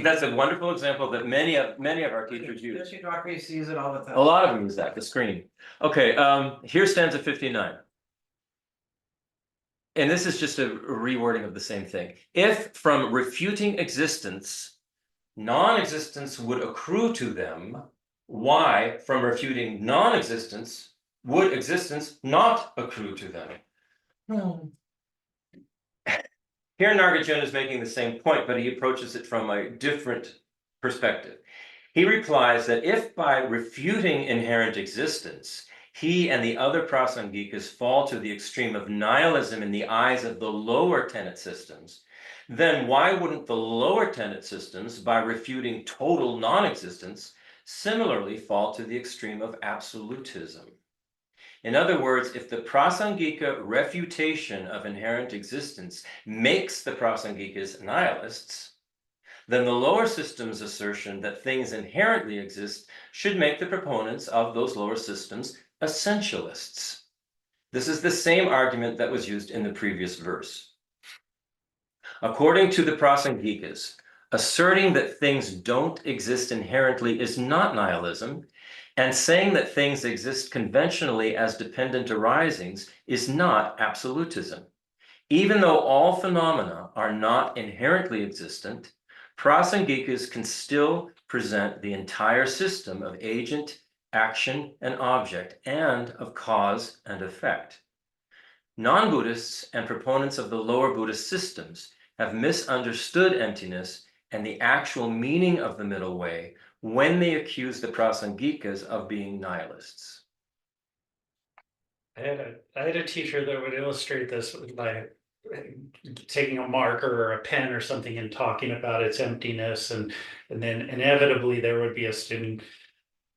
That's a wonderful example that many of our teachers use. Yoshi Doctor used to use it all the time. A lot of them use that, the screen. Okay, here stanza 59. And this is just a rewording of the same thing. If from refuting existence, non-existence would accrue to them, why from refuting non-existence would existence not accrue to them? Here Nagarjuna is making the same point, but he approaches it from a different perspective. He replies that if by refuting inherent existence, he and the other Prasangikas fall to the extreme of nihilism in the eyes of the lower tenet systems, then why wouldn't the lower tenet systems, by refuting total non-existence, similarly fall to the extreme of absolutism? In other words, if the Prasangika refutation of inherent existence makes the Prasangikas nihilists, then the lower system's assertion that things inherently exist should make the proponents of those lower systems essentialists. This is the same argument that was used in the previous verse. According to the Prasangikas, asserting that things don't exist inherently is not nihilism, and saying that things exist conventionally as dependent arisings is not absolutism. Even though all phenomena are not inherently existent, Prasangikas can still present the entire system of agent, action, and object, and of cause and effect. Non-Buddhists and proponents of the lower Buddhist systems have misunderstood emptiness and the actual meaning of the middle way when they accuse the Prasangikas of being nihilists. I had a teacher that would illustrate this by taking a marker or a pen or something and talking about its emptiness, and then inevitably there would be a student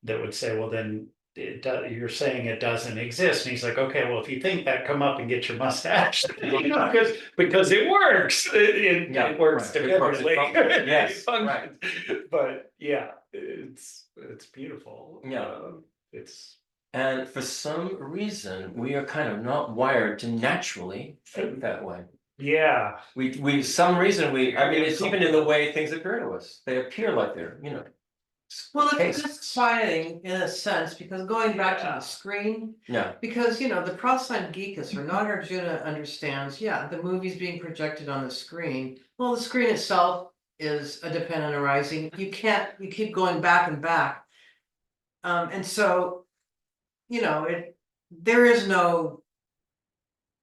that would say, well, then you're saying it doesn't exist. And he's like, okay, well, if you think that, come up and get your mustache. Because it works. It works right. It works. dependently. Yes, It functions. But yeah, it's beautiful. Yeah. It's And for some reason, we are kind of not wired to naturally think that way. yeah. I mean, it's even in the way things appear to us. They appear like they're, Well, it's tastes. disquieting in a sense, because going back to the screen, Yeah, because, the Prasangikas or Nagarjuna understands, yeah, the movie's being projected on the screen. Well, the screen itself is a dependent arising, you keep going back and back. And so, there is no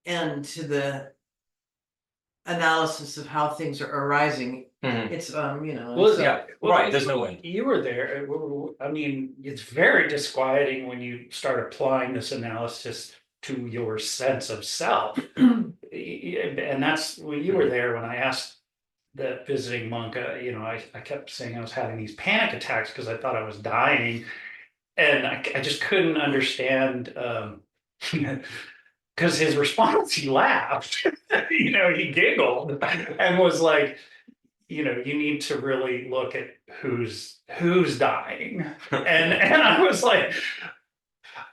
end to the analysis of how things are arising. Mhm. It's, Well, yeah, right, there's no way. You were there. I mean, it's very disquieting when you start applying this analysis to your sense of self. And that's when you were there, when I asked the visiting monk, I kept saying I was having these panic attacks because I thought I was dying. And I just couldn't understand, because his response, he laughed, he giggled and was like, you need to really look at who's dying. And I was like,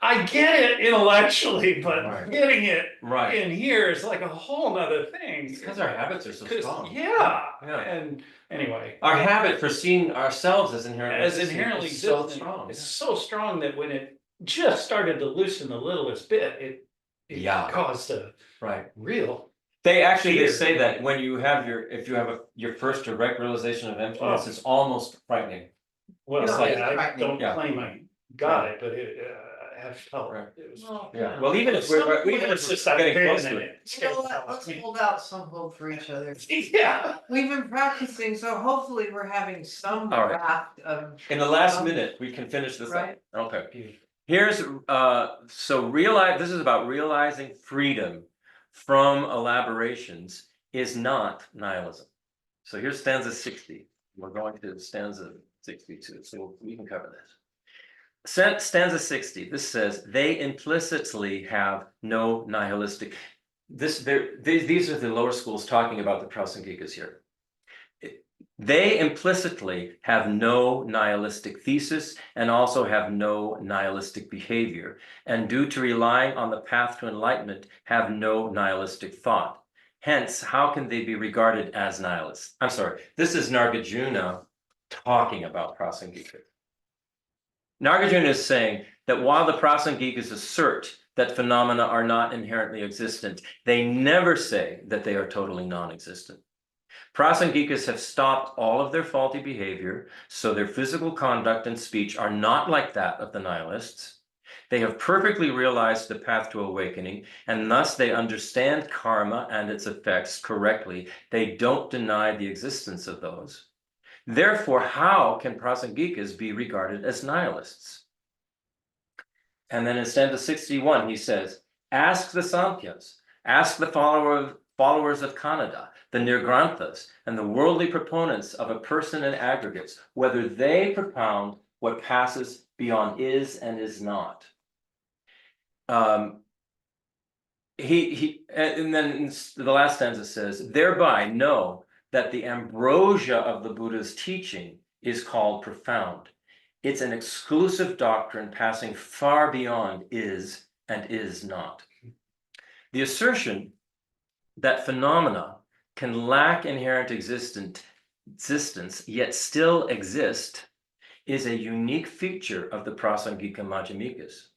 I get it intellectually, but Right. getting it Right. in here is like a whole nother thing. It's because our habits are so strong. Yeah. Yeah. And anyway. Our habit for seeing ourselves as inherently Inherently is so existent, strong. it's so strong that when it just started to loosen the littlest bit, it Yeah. caused a Right. real. They Fear. say that when you have your first direct realization of emptiness, Oh. it's almost frightening. Well, No, like- I don't Yeah. claim I got it, but I have felt Right. it was. Yeah. Well, even if we're It's just I've getting been close in to it. it. You know what, let's hold out some hope for each other. Yeah. We've been practicing, so hopefully we're having some All right. raft of. In the last minute, we can finish this up. Right. Okay. Beautiful. Here's this is about realizing freedom from elaborations is not nihilism. So here's stanza 60. We're going to stanza 62, so we can cover this. Stanza 60, this says, they implicitly have no nihilistic. These are the lower schools talking about the Prasangikas here. They implicitly have no nihilistic thesis and also have no nihilistic behavior, and due to relying on the path to enlightenment, have no nihilistic thought. Hence, how can they be regarded as nihilists? I'm sorry, this is Nagarjuna talking about Prasangikas. Nagarjuna is saying that while the Prasangikas assert that phenomena are not inherently existent, they never say that they are totally non-existent. Prasangikas have stopped all of their faulty behavior, so their physical conduct and speech are not like that of the nihilists. They have perfectly realized the path to awakening, and thus they understand karma and its effects correctly. They don't deny the existence of those. Therefore, how can Prasangikas be regarded as nihilists? And then in stanza 61, he says, ask the Samkhyas, ask the followers of Kannada, the Nirgranthas, and the worldly proponents of a person and aggregates, whether they propound what passes beyond is and is not. And then the last stanza says, thereby know that the ambrosia of the Buddha's teaching is called profound. It's an exclusive doctrine passing far beyond is and is not. The assertion that phenomena can lack inherent existence, yet still exist, is a unique feature of the Prasangika Madhyamikas.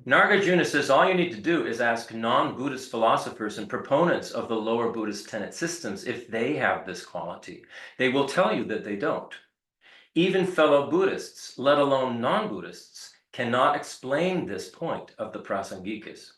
Nagarjuna says all you need to do is ask non-Buddhist philosophers and proponents of the lower Buddhist tenet systems if they have this quality. They will tell you that they don't. Even fellow Buddhists, let alone non-Buddhists, cannot explain this point of the Prasangikas.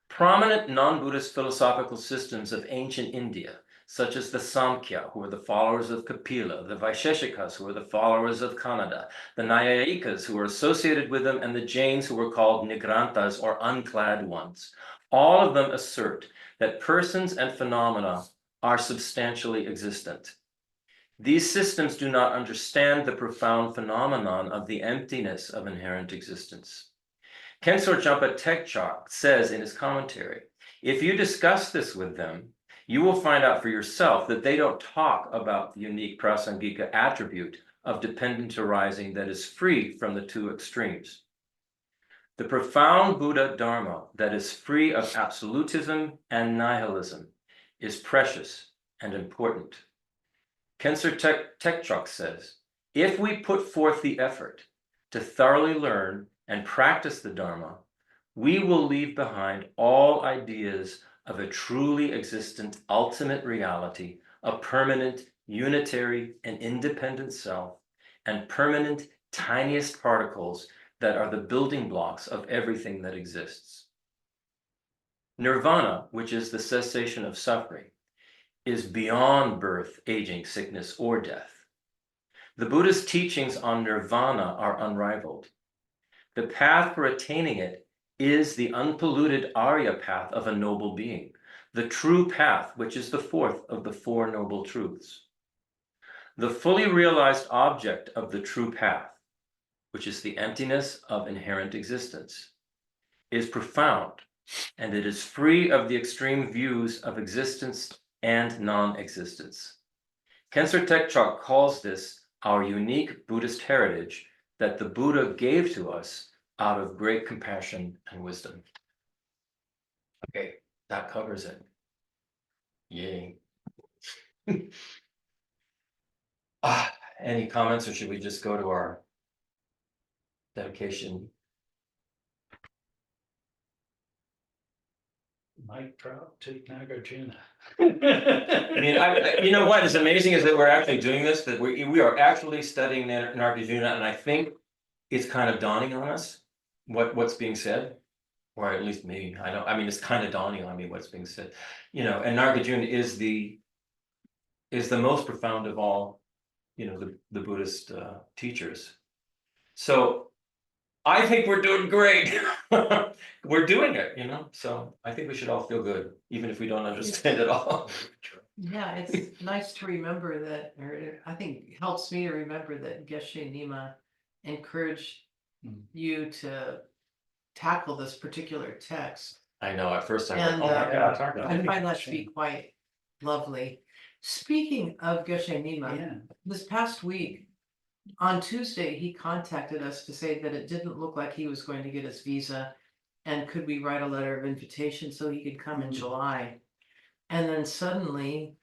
Prominent non-Buddhist philosophical systems of ancient India, such as the Samkhya, who are the followers of Kapila, the Vaisheshikas, who are the followers of Kannada, the Nyayikas, who were associated with them, and the Jains, who were called Nigranthas, or unclad ones. All of them assert that persons and phenomena are substantially existent. These systems do not understand the profound phenomenon of the emptiness of inherent existence. Khentrul Rinpoche says in his commentary, if you discuss this with them, you will find out for yourself that they don't talk about the unique Prasangika attribute of dependent arising that is free from the two extremes. The profound Buddha Dharma that is free of absolutism and nihilism is precious and important. Khentrul Rinpoche says, if we put forth the effort to thoroughly learn and practice the Dharma, we will leave behind all ideas of a truly existent ultimate reality, a permanent, unitary, and independent self, and permanent, tiniest particles that are the building blocks of everything that exists. Nirvana, which is the cessation of suffering, is beyond birth, aging, sickness, or death. The Buddha's teachings on nirvana are unrivaled. The path for attaining it is the unpolluted Arya path of a noble being, the true path, which is the fourth of the Four Noble Truths. The fully realized object of the true path, which is the emptiness of inherent existence, is profound, and it is free of the extreme views of existence and non-existence. Khentrul Rinpoche calls this our unique Buddhist heritage that the Buddha gave to us out of great compassion and wisdom. Okay, that covers it. Yay. Any comments, or should we just go to our dedication? Mic drop to Nagarjuna. I mean, you know what is amazing is that we're actually doing this, that we are actually studying Nagarjuna, and I think it's kind of dawning on us what's being said, or at least me. I mean, it's kind of dawning on me what's being said, you know. And Nagarjuna is the most profound of all, you know, the Buddhist teachers. So I think we're doing great. We're doing it, you know. So I think we should all feel good, even if we don't understand it all. Yeah, it's nice to remember that, or I think it helps me to remember that Geshe Nima encouraged you to tackle this particular text. I know, at first I went, And oh my God. I find that to be quite lovely. Speaking of Geshe Nima, Yeah. this past week, on Tuesday, he contacted us to say that it didn't look like he was going to get his visa. And could we write a letter of invitation so he could come in July? And then suddenly,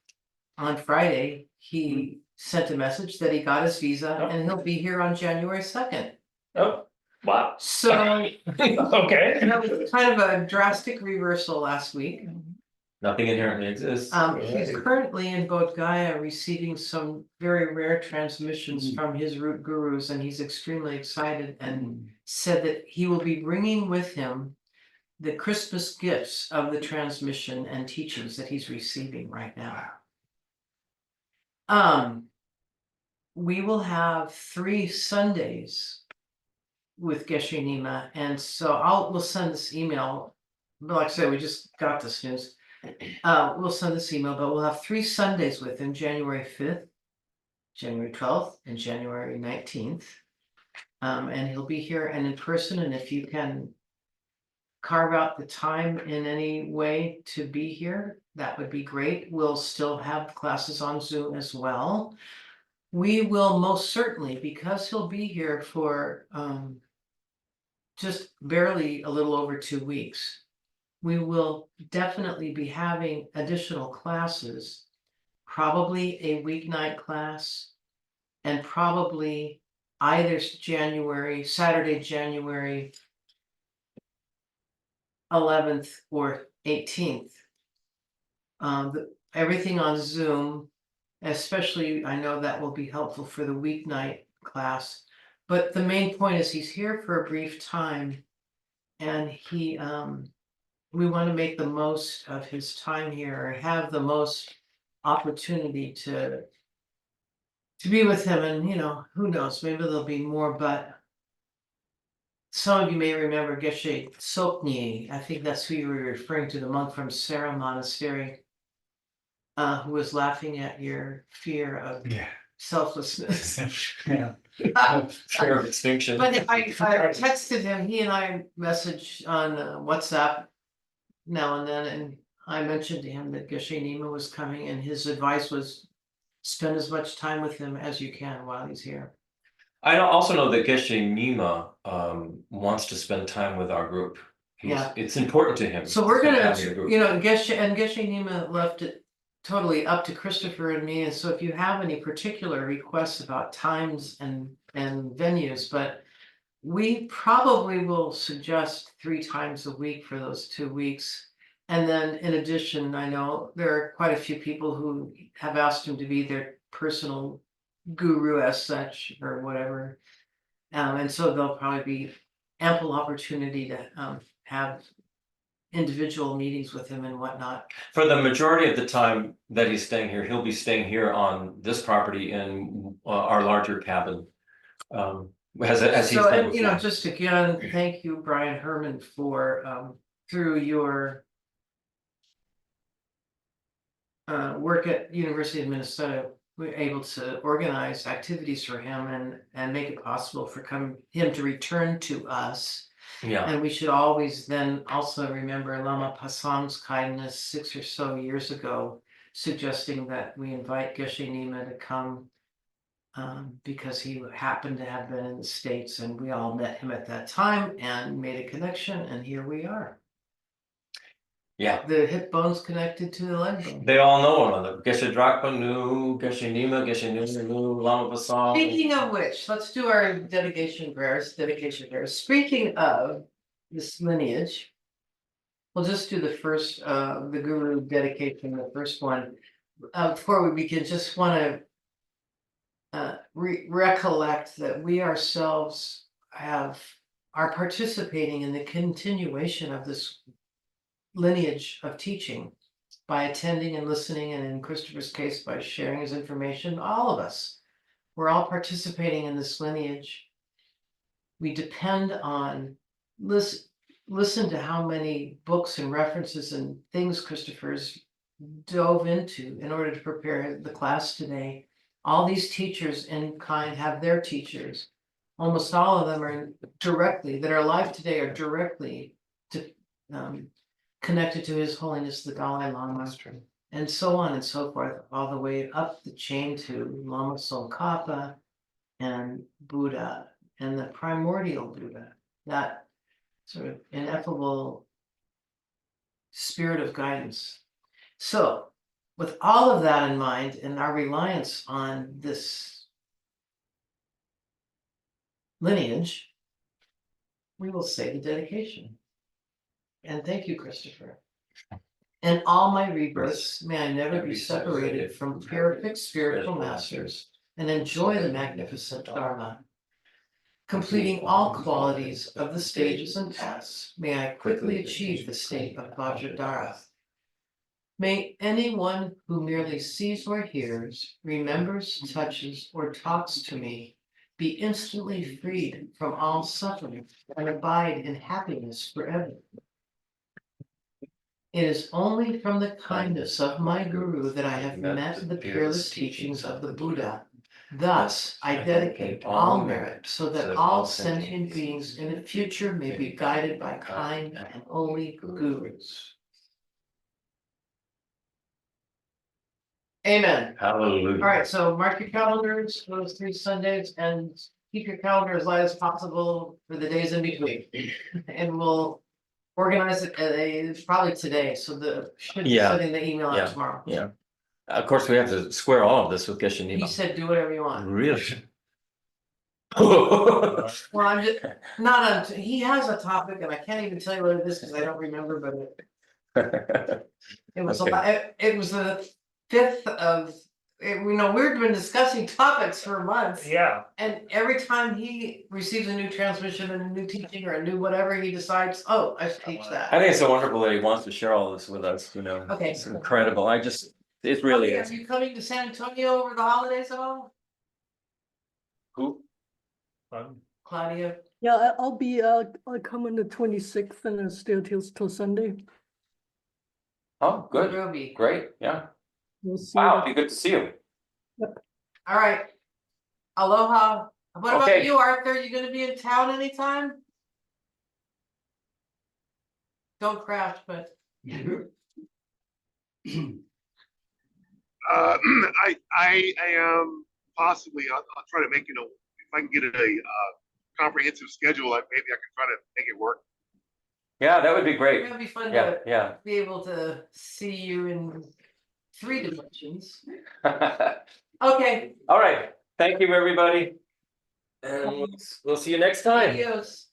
on Friday, he sent a message that he got his visa Oh. and he'll be here on January 2nd. Oh, wow. So Okay. that was kind of a drastic reversal last week. Nothing inherently exists. He's currently in Bodh Gaya receiving some very rare transmissions from his root gurus, and he's extremely excited and said that he will be bringing with him the Christmas gifts of the transmission and teachings that he's receiving right now. We will have 3 Sundays with Geshe Nima, and so we'll send this email. But like I said, we just got this news. We'll send this email, but we'll have 3 Sundays with him, January 5th, January 12th, and January 19th. And he'll be here and in person, and if you can carve out the time in any way to be here, that would be great. We'll still have classes on Zoom as well. We will most certainly, because he'll be here for just barely a little over 2 weeks. We will definitely be having additional classes, probably a weeknight class, and probably either Saturday, January 11th or 18th. Everything on Zoom, especially, I know that will be helpful for the weeknight class. But the main point is he's here for a brief time, and we want to make the most of his time here, or have the most opportunity to be with him. And who knows, maybe there'll be more, but some of you may remember Geshe Soknyi. I think that's who you were referring to, the monk from Sera Monastery, who was laughing at your fear of selflessness. Yeah. Fear of extinction. But I texted him, he and I messaged on WhatsApp now and then, and I mentioned to him that Geshe Nima was coming, and his advice was spend as much time with him as you can while he's here. I also know that Geshe Nima wants to spend time with our group. Yeah. It's important to him. So we're gonna, having a group. Geshe Nima left it totally up to Christopher and me, and so if you have any particular requests about times and venues, but we probably will suggest 3 times a week for those 2 weeks. And then in addition, I know there are quite a few people who have asked him to be their personal guru as such, or whatever. And so there'll probably be ample opportunity to have individual meetings with him and whatnot. For the majority of the time that he's staying here, he'll be staying here on this property in our larger cabin. As he's So, done and before. just again, thank you, Brian Herman, for through your work at University of Minnesota, we're able to organize activities for him and make it possible for him to return to us. Yeah, And we should always then also remember Lama Pasam's kindness 6 or so years ago, suggesting that we invite Geshe Nima to come because he happened to have been in the States, and we all met him at that time and made a connection, and here we are. yeah. The hip bone's connected to the leg bone. They all know one another. Geshe Drakpa knew Geshe Nima knew Lama Pasam. Speaking of which, let's do our dedication prayers. Speaking of this lineage, we'll just do the first, the guru dedication, the first one. Before we begin, just want to recollect that we ourselves are participating in the continuation of this lineage of teaching by attending and listening, and in Christopher's case, by sharing his information. All of us, we're all participating in this lineage. We depend on listen to how many books and references and things Christopher's dove into in order to prepare the class today. All these teachers in kind have their teachers. Almost all of them are directly, that are alive today, are directly connected to His Holiness the Dalai Lama. And so on and so forth, all the way up the chain to Lama Tsongkhapa and Buddha and the primordial Buddha, that sort of ineffable spirit of guidance. So, with all of that in mind and our reliance on this lineage, we will say the dedication. And thank you, Christopher. And all my rebirths, may I never be separated from perfect spiritual masters and enjoy the magnificent Dharma. Completing all qualities of the stages and paths, may I quickly achieve the state of Vajradhara. May anyone who merely sees or hears, remembers, touches, or talks to me be instantly freed from all suffering and abide in happiness forever. It is only from the kindness of my Guru that I have met the peerless teachings of the Buddha. Thus, I dedicate all merit so that all sentient beings in the future may be guided by kind and holy Gurus. Amen. Hallelujah. All right, so mark your calendars for those 3 Sundays and keep your calendar as light as possible for the days in between. And we'll organize it probably today, so should be Yeah. sending the email Yeah. out tomorrow. Yeah. Of course, we have to square all of this with Geshe He Nima. said, do whatever you want. Really? Well, I'm just not on, he has a topic and I can't even tell you what it is because I don't remember, but it was a Okay. lot, it was the 5th of, we've been discussing topics for months. Yeah, And every time he receives a new transmission and a new teaching or a new whatever, he decides, oh, I should teach I that. think it's so wonderful that he wants to share all this with us, Okay. It's incredible. It really Okay, is. are you coming to San Antonio over the holidays at all? Who? Claudia? Yeah, I'll come on the 26th and I'll stay till Sunday. Oh, good. Ruby. Great. Yeah. We'll see. Wow, it'd be good to see you. All right. Aloha. What about Okay. you, Arthur? You gonna be in town anytime? Don't crash, but. I am possibly, I'll try to make, if I can get a comprehensive schedule, maybe I can try to make it work. Yeah, that would be great. It'll be fun Yeah, to yeah. be able to see you in 3 dimensions. All Okay. right. Thank you, everybody. And we'll see you next time. Adios.